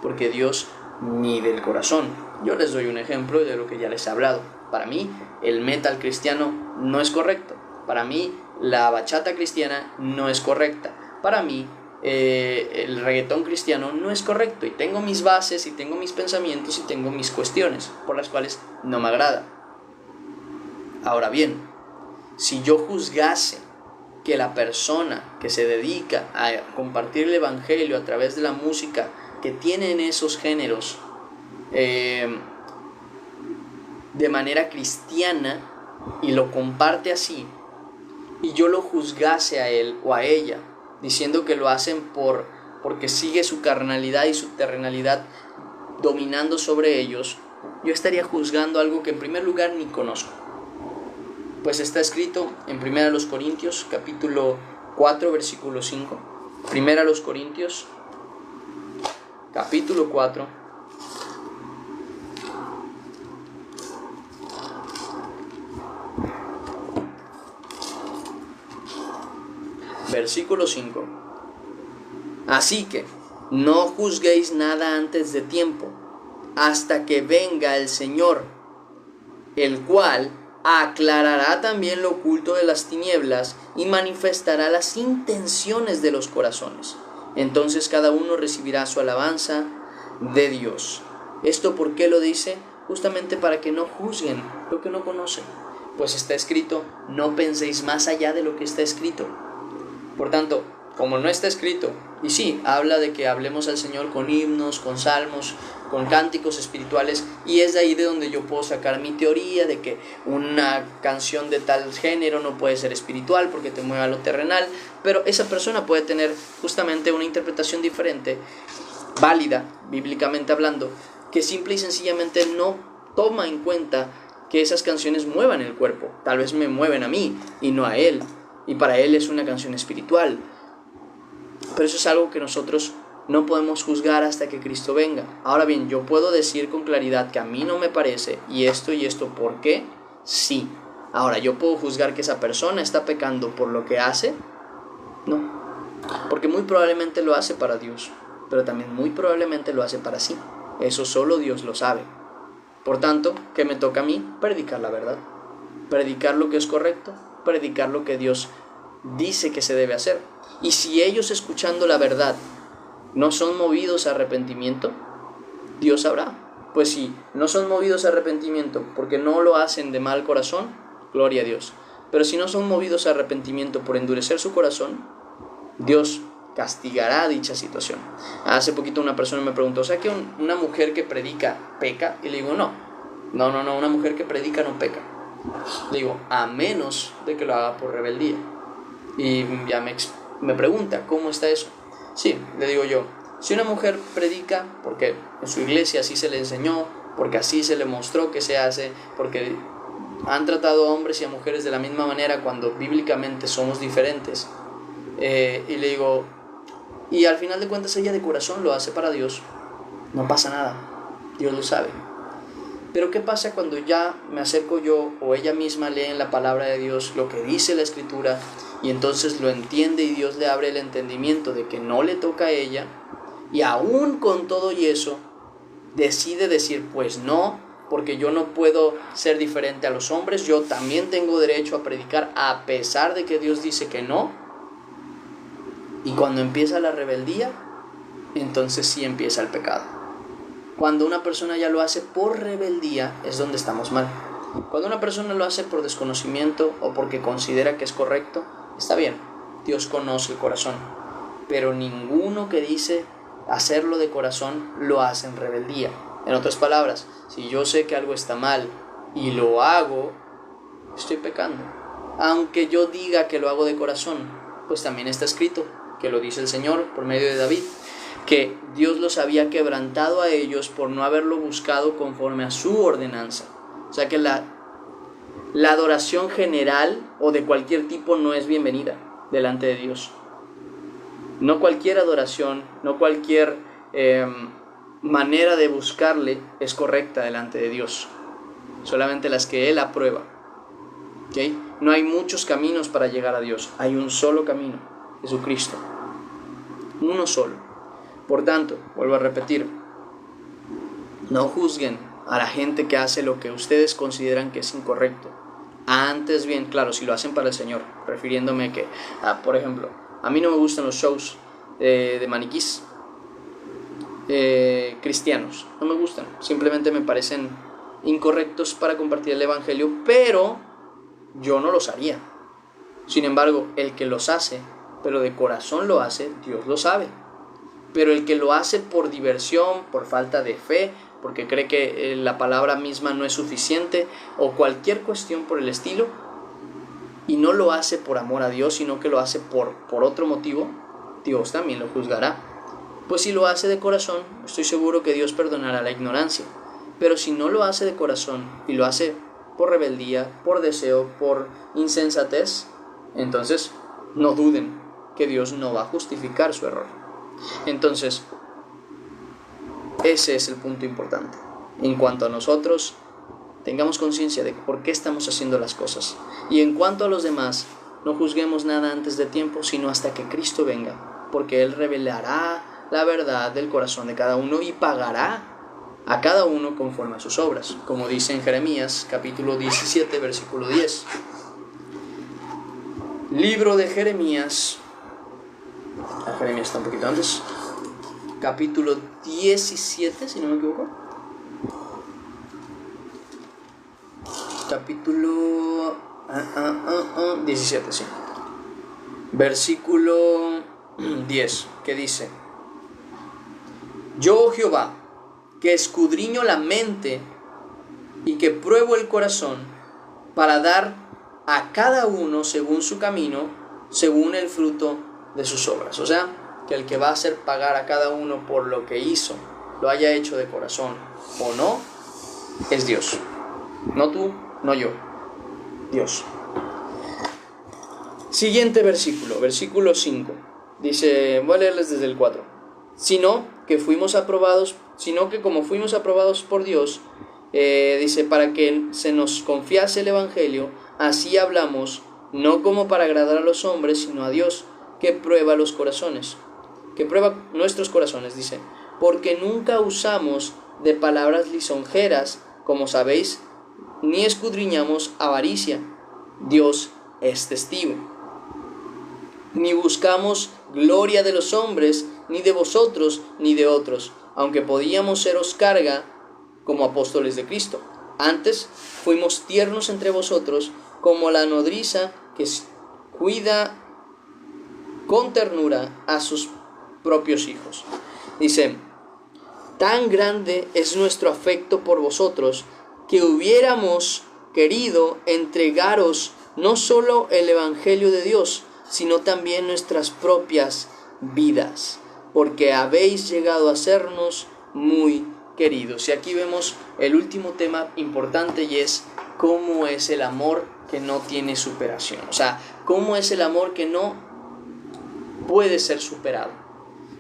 porque Dios mide el corazón. Yo les doy un ejemplo de lo que ya les he hablado. Para mí, el metal cristiano no es correcto. Para mí, la bachata cristiana no es correcta. Para mí, el reggaetón cristiano no es correcto. Y tengo mis bases, y tengo mis pensamientos, y tengo mis cuestiones por las cuales no me agrada. Ahora bien, si yo juzgase que la persona que se dedica a compartir el evangelio a través de la música que tienen esos géneros de manera cristiana y lo comparte así, y yo lo juzgase a él o a ella diciendo que lo hacen porque sigue su carnalidad y su terrenalidad dominando sobre ellos, yo estaría juzgando algo que en primer lugar ni conozco. Pues está escrito en 1 Corintios capítulo 4 versículo 5. 1 Corintios capítulo 4 versículo 5. Así que no juzguéis nada antes de tiempo, hasta que venga el Señor, el cual aclarará también lo oculto de las tinieblas y manifestará las intenciones de los corazones. Entonces cada uno recibirá su alabanza de Dios. ¿Esto por qué lo dice? Justamente para que no juzguen lo que no conocen. Pues está escrito, no penséis más allá de lo que está escrito. Por tanto, como no está escrito, y sí, habla de que hablemos al Señor con himnos, con salmos, con cánticos espirituales, y es de ahí de donde yo puedo sacar mi teoría de que una canción de tal género no puede ser espiritual porque te mueve a lo terrenal, pero esa persona puede tener justamente una interpretación diferente, válida, bíblicamente hablando, que simple y sencillamente no toma en cuenta que esas canciones muevan el cuerpo. Tal vez me mueven a mí y no a él, y para él es una canción espiritual. Pero eso es algo que nosotros no podemos juzgar hasta que Cristo venga. Ahora bien, yo puedo decir con claridad que a mí no me parece y esto, ¿por qué? Sí. Ahora, ¿yo puedo juzgar que esa persona está pecando por lo que hace? No. Porque muy probablemente lo hace para Dios, pero también muy probablemente lo hace para sí. Eso solo Dios lo sabe. Por tanto, ¿qué me toca a mí? Predicar la verdad. Predicar lo que es correcto, predicar lo que Dios dice que se debe hacer. Y si ellos, escuchando la verdad, no son movidos a arrepentimiento, Dios sabrá. Pues si no son movidos a arrepentimiento porque no lo hacen de mal corazón, gloria a Dios. Pero si no son movidos a arrepentimiento por endurecer su corazón, Dios castigará dicha situación. Hace poquito una persona me preguntó, ¿o sea que una mujer que predica peca? Y le digo, no, una mujer que predica no peca. Le digo, a menos de que lo haga por rebeldía. Y ya me pregunta, ¿cómo está eso? Sí, le digo yo, Si una mujer predica, porque en su iglesia así se le enseñó, porque así se le mostró que se hace, porque han tratado a hombres y a mujeres de la misma manera cuando bíblicamente somos diferentes, y le digo, y al final de cuentas ella de corazón lo hace para Dios, no pasa nada, Dios lo sabe. Pero ¿qué pasa cuando ya me acerco yo o ella misma lee en la palabra de Dios lo que dice la Escritura y entonces lo entiende y Dios le abre el entendimiento de que no le toca a ella, y aún con todo y eso decide decir pues no, porque yo no puedo ser diferente a los hombres, yo también tengo derecho a predicar a pesar de que Dios dice que no? Y cuando empieza la rebeldía, entonces sí empieza el pecado. Cuando una persona ya lo hace por rebeldía es donde estamos mal. Cuando una persona lo hace por desconocimiento o porque considera que es correcto, está bien, Dios conoce el corazón, pero ninguno que dice hacerlo de corazón lo hace en rebeldía. En otras palabras, si yo sé que algo está mal y lo hago, estoy pecando. Aunque yo diga que lo hago de corazón, pues también está escrito, que lo dice el Señor por medio de David, que Dios los había quebrantado a ellos por no haberlo buscado conforme a su ordenanza. O sea que la adoración general o de cualquier tipo no es bienvenida delante de Dios. No cualquier adoración, no cualquier manera de buscarle es correcta delante de Dios. Solamente las que Él aprueba. ¿Okay? No hay muchos caminos para llegar a Dios. Hay un solo camino, Jesucristo. Uno solo. Por tanto, vuelvo a repetir, no juzguen a la gente que hace lo que ustedes consideran que es incorrecto. Antes bien, claro, si lo hacen para el Señor, refiriéndome que, por ejemplo, a mí no me gustan los shows de maniquís cristianos, no me gustan, simplemente me parecen incorrectos para compartir el Evangelio, pero yo no los haría. Sin embargo, el que los hace, pero de corazón lo hace, Dios lo sabe. Pero el que lo hace por diversión, por falta de fe, porque cree que la palabra misma no es suficiente, o cualquier cuestión por el estilo, y no lo hace por amor a Dios, sino que lo hace por otro motivo, Dios también lo juzgará. Pues si lo hace de corazón, estoy seguro que Dios perdonará la ignorancia. Pero si no lo hace de corazón y lo hace por rebeldía, por deseo, por insensatez, entonces no duden que Dios no va a justificar su error. Entonces, ese es el punto importante. En cuanto a nosotros, tengamos conciencia de por qué estamos haciendo las cosas. Y en cuanto a los demás, no juzguemos nada antes de tiempo, sino hasta que Cristo venga, porque Él revelará la verdad del corazón de cada uno y pagará a cada uno conforme a sus obras, como dice en Jeremías capítulo 17, versículo 10. Libro de Jeremías, Jeremías está un poquito antes, capítulo 17, si no me equivoco. Capítulo 17, sí. Versículo 10, que dice: Yo, Jehová, que escudriño la mente y que pruebo el corazón, para dar a cada uno según su camino, según el fruto de sus obras. O sea, que el que va a hacer pagar a cada uno por lo que hizo, lo haya hecho de corazón o no, es Dios. No tú, no yo, Dios. Siguiente versículo, versículo 5. Dice, voy a leerles desde el 4. Sino que como fuimos aprobados por Dios, dice, para que se nos confiase el Evangelio, así hablamos, no como para agradar a los hombres, sino a Dios, que prueba los corazones, que prueba nuestros corazones, dice, porque nunca usamos de palabras lisonjeras, como sabéis, ni escudriñamos avaricia. Dios es testigo. Ni buscamos gloria de los hombres, ni de vosotros, ni de otros, aunque podíamos seros carga como apóstoles de Cristo. Antes fuimos tiernos entre vosotros, como la nodriza que cuida con ternura a sus propios hijos. Dice, tan grande es nuestro afecto por vosotros, que hubiéramos querido entregaros no solo el Evangelio de Dios, sino también nuestras propias vidas, porque habéis llegado a sernos muy queridos. Y aquí vemos el último tema importante, y es cómo es el amor que no tiene superación. O sea, cómo es el amor que no puede ser superado.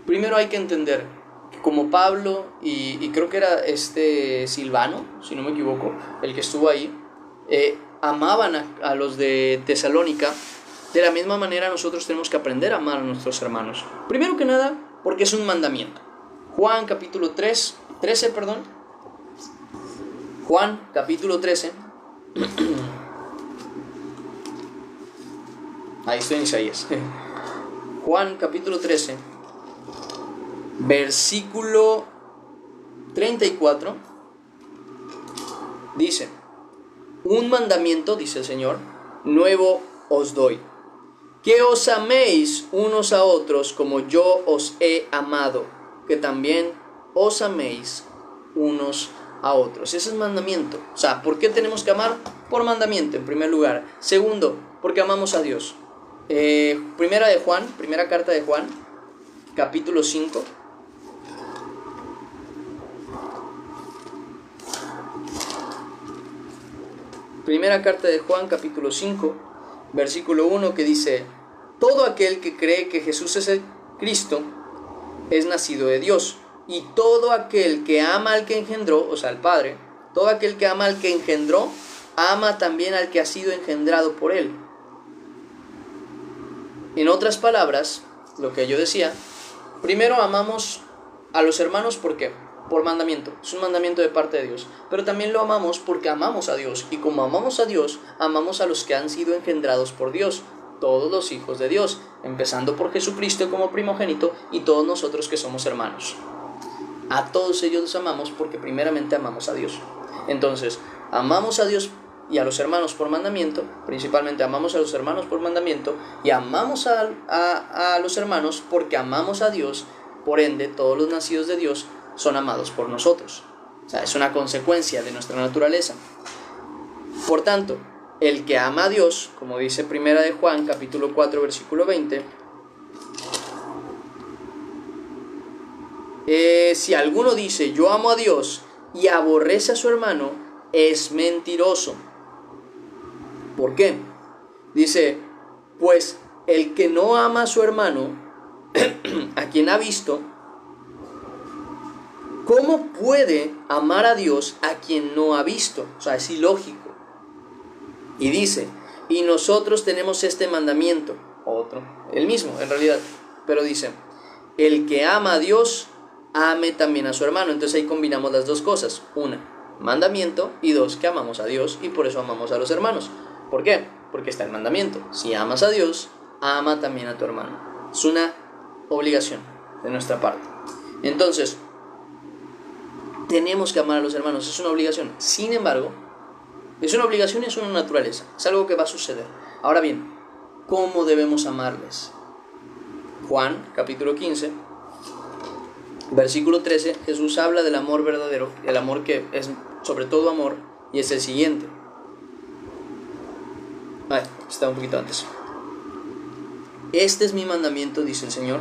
Primero hay que entender que como Pablo y creo que era Silvano, si no me equivoco, el que estuvo ahí, amaban a los de Tesalónica. De la misma manera nosotros tenemos que aprender a amar a nuestros hermanos. Primero que nada, porque es un mandamiento. Juan capítulo 13, Juan capítulo 13. Ahí estoy en Isaías. Juan capítulo 13, versículo 34. Dice: un mandamiento, dice el Señor, nuevo os doy, que os améis unos a otros como yo os he amado, que también os améis unos a otros. Ese es mandamiento. O sea, ¿por qué tenemos que amar? Por mandamiento, en primer lugar. Segundo, porque amamos a Dios. Primera carta de Juan, capítulo 5. Primera carta de Juan, capítulo 5, versículo 1, que dice: todo aquel que cree que Jesús es el Cristo es nacido de Dios, y todo aquel que ama al que engendró, o sea, al Padre, todo aquel que ama al que engendró, ama también al que ha sido engendrado por él. En otras palabras, lo que yo decía, primero amamos a los hermanos, ¿por qué? Por mandamiento, es un mandamiento de parte de Dios, pero también lo amamos porque amamos a Dios, y como amamos a Dios, amamos a los que han sido engendrados por Dios, todos los hijos de Dios, empezando por Jesucristo como primogénito y todos nosotros que somos hermanos. A todos ellos los amamos porque primeramente amamos a Dios. Entonces, amamos a Dios y a los hermanos por mandamiento, principalmente amamos a los hermanos por mandamiento, y amamos a los hermanos porque amamos a Dios, por ende todos los nacidos de Dios son amados por nosotros. O sea, es una consecuencia de nuestra naturaleza. Por tanto, el que ama a Dios, como dice Primera de Juan, capítulo 4, versículo 20, si alguno dice yo amo a Dios y aborrece a su hermano, es mentiroso. ¿Por qué? Dice, pues el que no ama a su hermano, a quien ha visto, ¿cómo puede amar a Dios a quien no ha visto? O sea, es ilógico. Y dice, y nosotros tenemos este mandamiento, otro, el mismo en realidad, pero dice, el que ama a Dios, ame también a su hermano. Entonces ahí combinamos las dos cosas, una, mandamiento, y dos, que amamos a Dios y por eso amamos a los hermanos. ¿Por qué? Porque está el mandamiento, si amas a Dios, ama también a tu hermano. Es una obligación de nuestra parte. Entonces, tenemos que amar a los hermanos, es una obligación. Sin embargo, es una obligación y es una naturaleza, es algo que va a suceder. Ahora bien, ¿cómo debemos amarles? Juan, capítulo 15, versículo 13, Jesús habla del amor verdadero, el amor que es sobre todo amor, y es el siguiente. Está un poquito antes. Este es mi mandamiento, dice el Señor,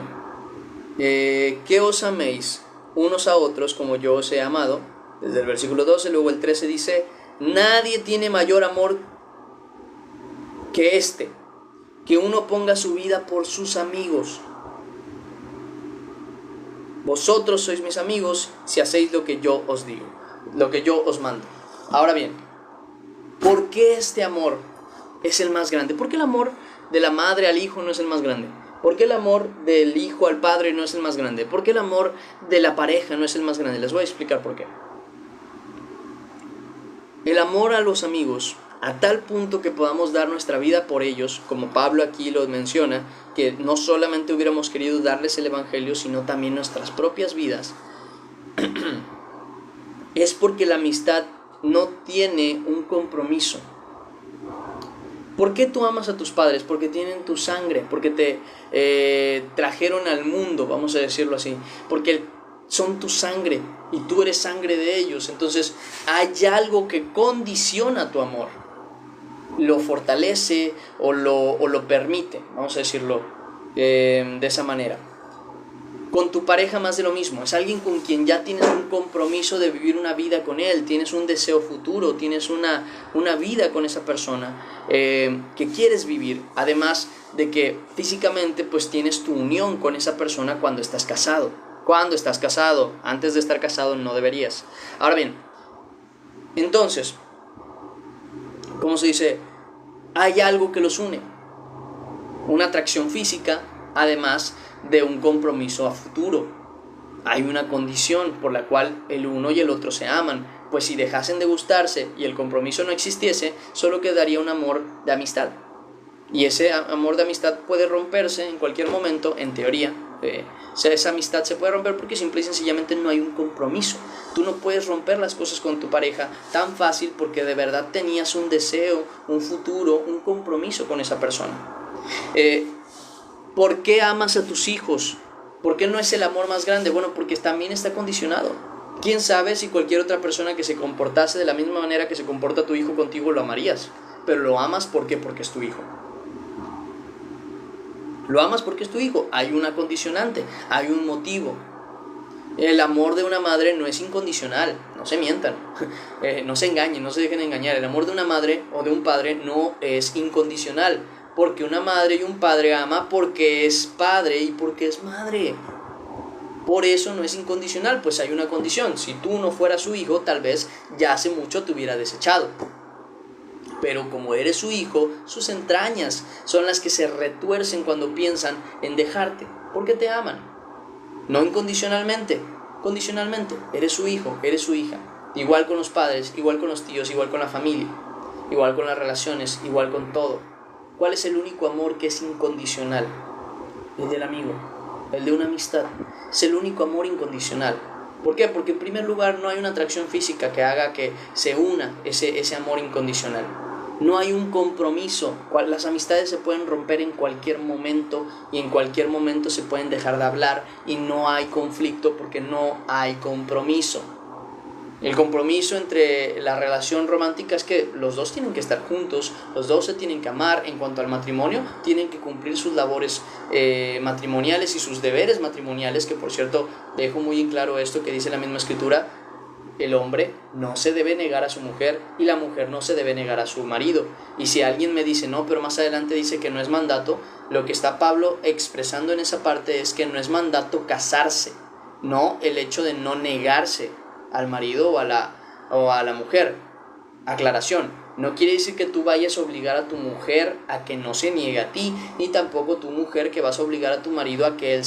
que os améis unos a otros como yo os he amado. Desde el versículo 12, luego el 13 dice, nadie tiene mayor amor que que uno ponga su vida por sus amigos. Vosotros sois mis amigos si hacéis lo que yo os digo, lo que yo os mando. Ahora bien, ¿por qué este amor es el más grande? ¿Por qué el amor de la madre al hijo no es el más grande? ¿Por qué el amor del hijo al padre no es el más grande? ¿Por qué el amor de la pareja no es el más grande? Les voy a explicar por qué. El amor a los amigos, a tal punto que podamos dar nuestra vida por ellos, como Pablo aquí lo menciona, que no solamente hubiéramos querido darles el evangelio, sino también nuestras propias vidas, es porque la amistad no tiene un compromiso. ¿Por qué tú amas a tus padres? Porque tienen tu sangre, porque te trajeron al mundo, vamos a decirlo así, porque son tu sangre y tú eres sangre de ellos. Entonces hay algo que condiciona tu amor, lo fortalece o lo permite, vamos a decirlo de esa manera. Con tu pareja más de lo mismo, es alguien con quien ya tienes un compromiso de vivir una vida con él, tienes un deseo futuro, tienes una vida con esa persona que quieres vivir, además de que físicamente pues tienes tu unión con esa persona cuando estás casado. Cuando estás casado, antes de estar casado no deberías. Ahora bien, entonces, ¿cómo se dice? Hay algo que los une, una atracción física, además de un compromiso a futuro. Hay una condición por la cual el uno y el otro se aman, pues si dejasen de gustarse y el compromiso no existiese, solo quedaría un amor de amistad. Y ese amor de amistad puede romperse en cualquier momento, en teoría. Esa amistad se puede romper porque simple y sencillamente no hay un compromiso. Tú no puedes romper las cosas con tu pareja tan fácil porque de verdad tenías un deseo, un futuro, un compromiso con esa persona. ¿Por qué amas a tus hijos? ¿Por qué no es el amor más grande? Bueno, porque también está condicionado. ¿Quién sabe si cualquier otra persona que se comportase de la misma manera que se comporta tu hijo contigo lo amarías? Pero lo amas, ¿por qué? Porque es tu hijo. Lo amas porque es tu hijo. Hay una condicionante, hay un motivo. El amor de una madre no es incondicional, no se mientan, no se engañen, no se dejen engañar. El amor de una madre o de un padre no es incondicional. Porque una madre y un padre ama porque es padre y porque es madre. Por eso no es incondicional, pues hay una condición. Si tú no fueras su hijo, tal vez ya hace mucho te hubiera desechado. Pero como eres su hijo, sus entrañas son las que se retuercen cuando piensan en dejarte, porque te aman. No incondicionalmente, condicionalmente. Eres su hijo, eres su hija. Igual con los padres, igual con los tíos, igual con la familia, igual con las relaciones, igual con todo. ¿Cuál es el único amor que es incondicional? El del amigo, el de una amistad. Es el único amor incondicional. ¿Por qué? Porque en primer lugar no hay una atracción física que haga que se una ese amor incondicional. No hay un compromiso. Las amistades se pueden romper en cualquier momento y en cualquier momento se pueden dejar de hablar y no hay conflicto porque no hay compromiso. El compromiso entre la relación romántica es que los dos tienen que estar juntos, los dos se tienen que amar. En cuanto al matrimonio, tienen que cumplir sus labores matrimoniales y sus deberes matrimoniales, que por cierto, dejo muy en claro esto que dice la misma escritura: el hombre no se debe negar a su mujer y la mujer no se debe negar a su marido. Y si alguien me dice, no, pero más adelante dice que no es mandato, lo que está Pablo expresando en esa parte es que no es mandato casarse, no el hecho de no negarse al marido o a la mujer. Aclaración, no quiere decir que tú vayas a obligar a tu mujer a que no se niegue a ti, ni tampoco tu mujer que vas a obligar a tu marido a que él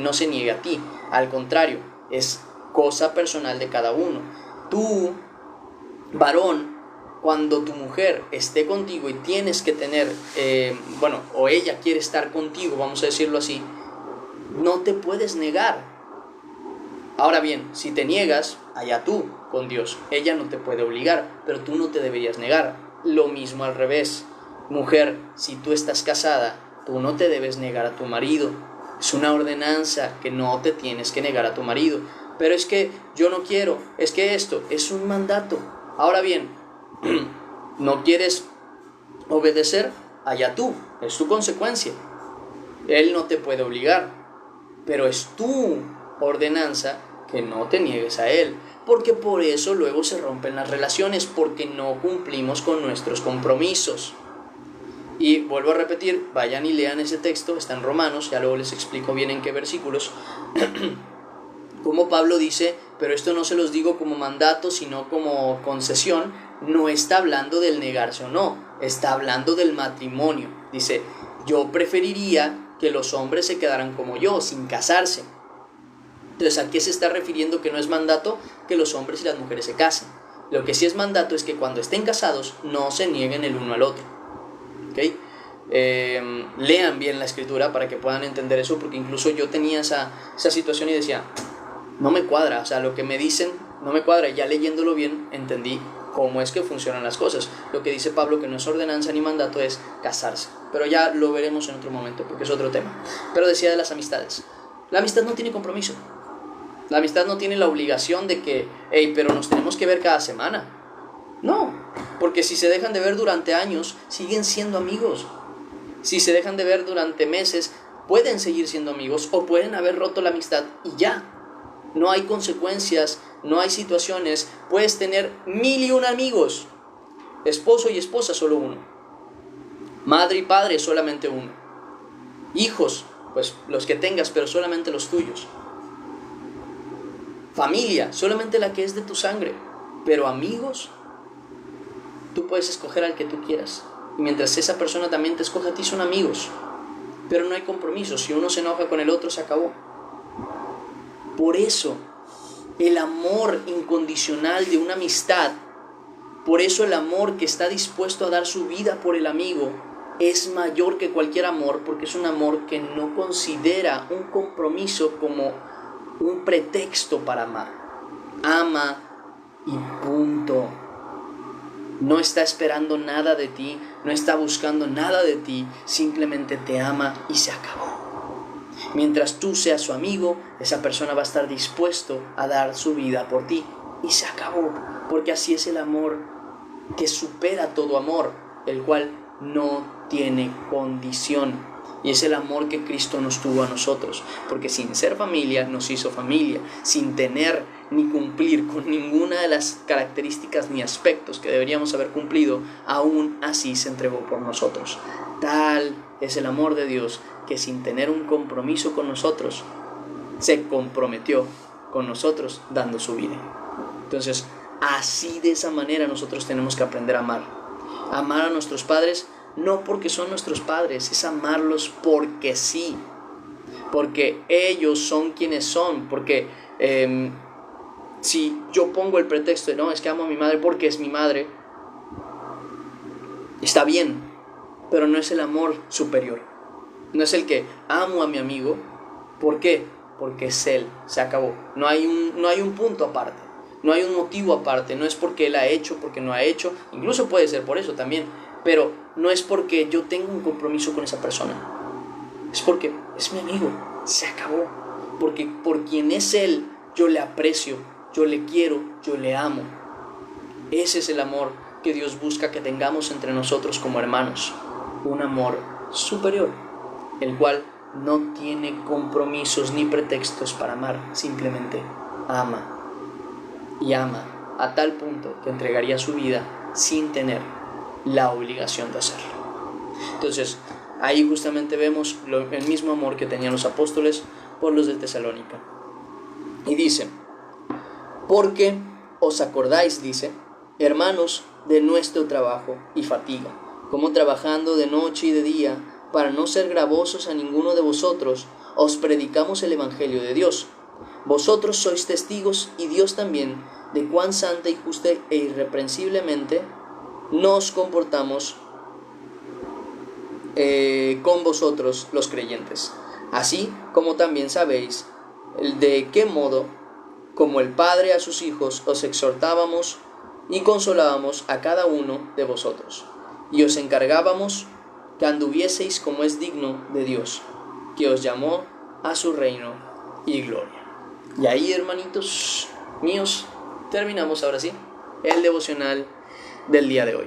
no se niegue a ti. Al contrario, es cosa personal de cada uno. Tú, varón, cuando tu mujer esté contigo y tienes que tener, o ella quiere estar contigo, vamos a decirlo así, no te puedes negar. Ahora bien, si te niegas, allá tú con Dios. Ella no te puede obligar, pero tú no te deberías negar. Lo mismo al revés. Mujer, si tú estás casada, tú no te debes negar a tu marido. Es una ordenanza que no te tienes que negar a tu marido. Pero es que yo no quiero, es que esto es un mandato. Ahora bien, no quieres obedecer, allá tú, es tu consecuencia. Él no te puede obligar, pero es tu ordenanza que no te niegues a él, porque por eso luego se rompen las relaciones, porque no cumplimos con nuestros compromisos. Y vuelvo a repetir, vayan y lean ese texto, está en Romanos, ya luego les explico bien en qué versículos, como Pablo dice, pero esto no se los digo como mandato, sino como concesión. No está hablando del negarse o no, está hablando del matrimonio. Dice, yo preferiría que los hombres se quedaran como yo, sin casarse. Entonces, ¿a qué se está refiriendo que no es mandato? Que los hombres y las mujeres se casen. Lo que sí es mandato es que cuando estén casados no se nieguen el uno al otro. ¿Okay? Lean bien la escritura para que puedan entender eso, porque incluso yo tenía esa situación y decía, no me cuadra, o sea, lo que me dicen no me cuadra. Ya leyéndolo bien entendí cómo es que funcionan las cosas. Lo que dice Pablo, que no es ordenanza ni mandato, es casarse. Pero ya lo veremos en otro momento, porque es otro tema. Pero decía de las amistades. La amistad no tiene compromiso. La amistad no tiene la obligación de que, pero nos tenemos que ver cada semana. No, porque si se dejan de ver durante años, siguen siendo amigos. Si se dejan de ver durante meses, pueden seguir siendo amigos o pueden haber roto la amistad y ya. No hay consecuencias, no hay situaciones. Puedes tener 1001 amigos. Esposo y esposa, solo uno. Madre y padre, solamente uno. Hijos, pues los que tengas, pero solamente los tuyos. Familia, solamente la que es de tu sangre. Pero amigos, tú puedes escoger al que tú quieras. Y mientras esa persona también te escoge a ti, son amigos. Pero no hay compromiso. Si uno se enoja con el otro, se acabó. Por eso, el amor incondicional de una amistad, por eso el amor que está dispuesto a dar su vida por el amigo, es mayor que cualquier amor, porque es un amor que no considera un compromiso como un pretexto para amar. Ama y punto. No está esperando nada de ti, no está buscando nada de ti, simplemente te ama y se acabó. Mientras tú seas su amigo, esa persona va a estar dispuesto a dar su vida por ti y se acabó, porque así es el amor que supera todo amor, el cual no tiene condición. Y es el amor que Cristo nos tuvo a nosotros, porque sin ser familia nos hizo familia, sin tener ni cumplir con ninguna de las características ni aspectos que deberíamos haber cumplido, aún así se entregó por nosotros. Tal es el amor de Dios, que sin tener un compromiso con nosotros, se comprometió con nosotros dando su vida. Entonces, así de esa manera nosotros tenemos que aprender a amar. Amar a nuestros padres no porque son nuestros padres, es amarlos porque sí, porque ellos son quienes son, porque si yo pongo el pretexto de no, es que amo a mi madre porque es mi madre, está bien, pero no es el amor superior, no es el que amo a mi amigo. ¿Por qué? Porque es él, se acabó, no hay un punto aparte, no hay un motivo aparte, no es porque él ha hecho, porque no ha hecho, incluso puede ser por eso también, pero no es porque yo tengo un compromiso con esa persona, es porque es mi amigo, se acabó, porque por quien es él, yo le aprecio, yo le quiero, yo le amo. Ese es el amor que Dios busca que tengamos entre nosotros como hermanos, un amor superior, el cual no tiene compromisos ni pretextos para amar, simplemente ama, y ama a tal punto que entregaría su vida sin tener la obligación de hacerlo. Entonces, ahí justamente vemos el mismo amor que tenían los apóstoles por los de Tesalónica. Y dice, porque os acordáis, dice, hermanos, de nuestro trabajo y fatiga, como trabajando de noche y de día, para no ser gravosos a ninguno de vosotros, os predicamos el Evangelio de Dios. Vosotros sois testigos, y Dios también, de cuán santa y justa e irreprensiblemente nos comportamos con vosotros los creyentes, así como también sabéis de qué modo, como el Padre a sus hijos, os exhortábamos y consolábamos a cada uno de vosotros, y os encargábamos que anduvieseis como es digno de Dios, que os llamó a su reino y gloria. Y ahí, hermanitos míos, terminamos ahora sí el devocional del día de hoy.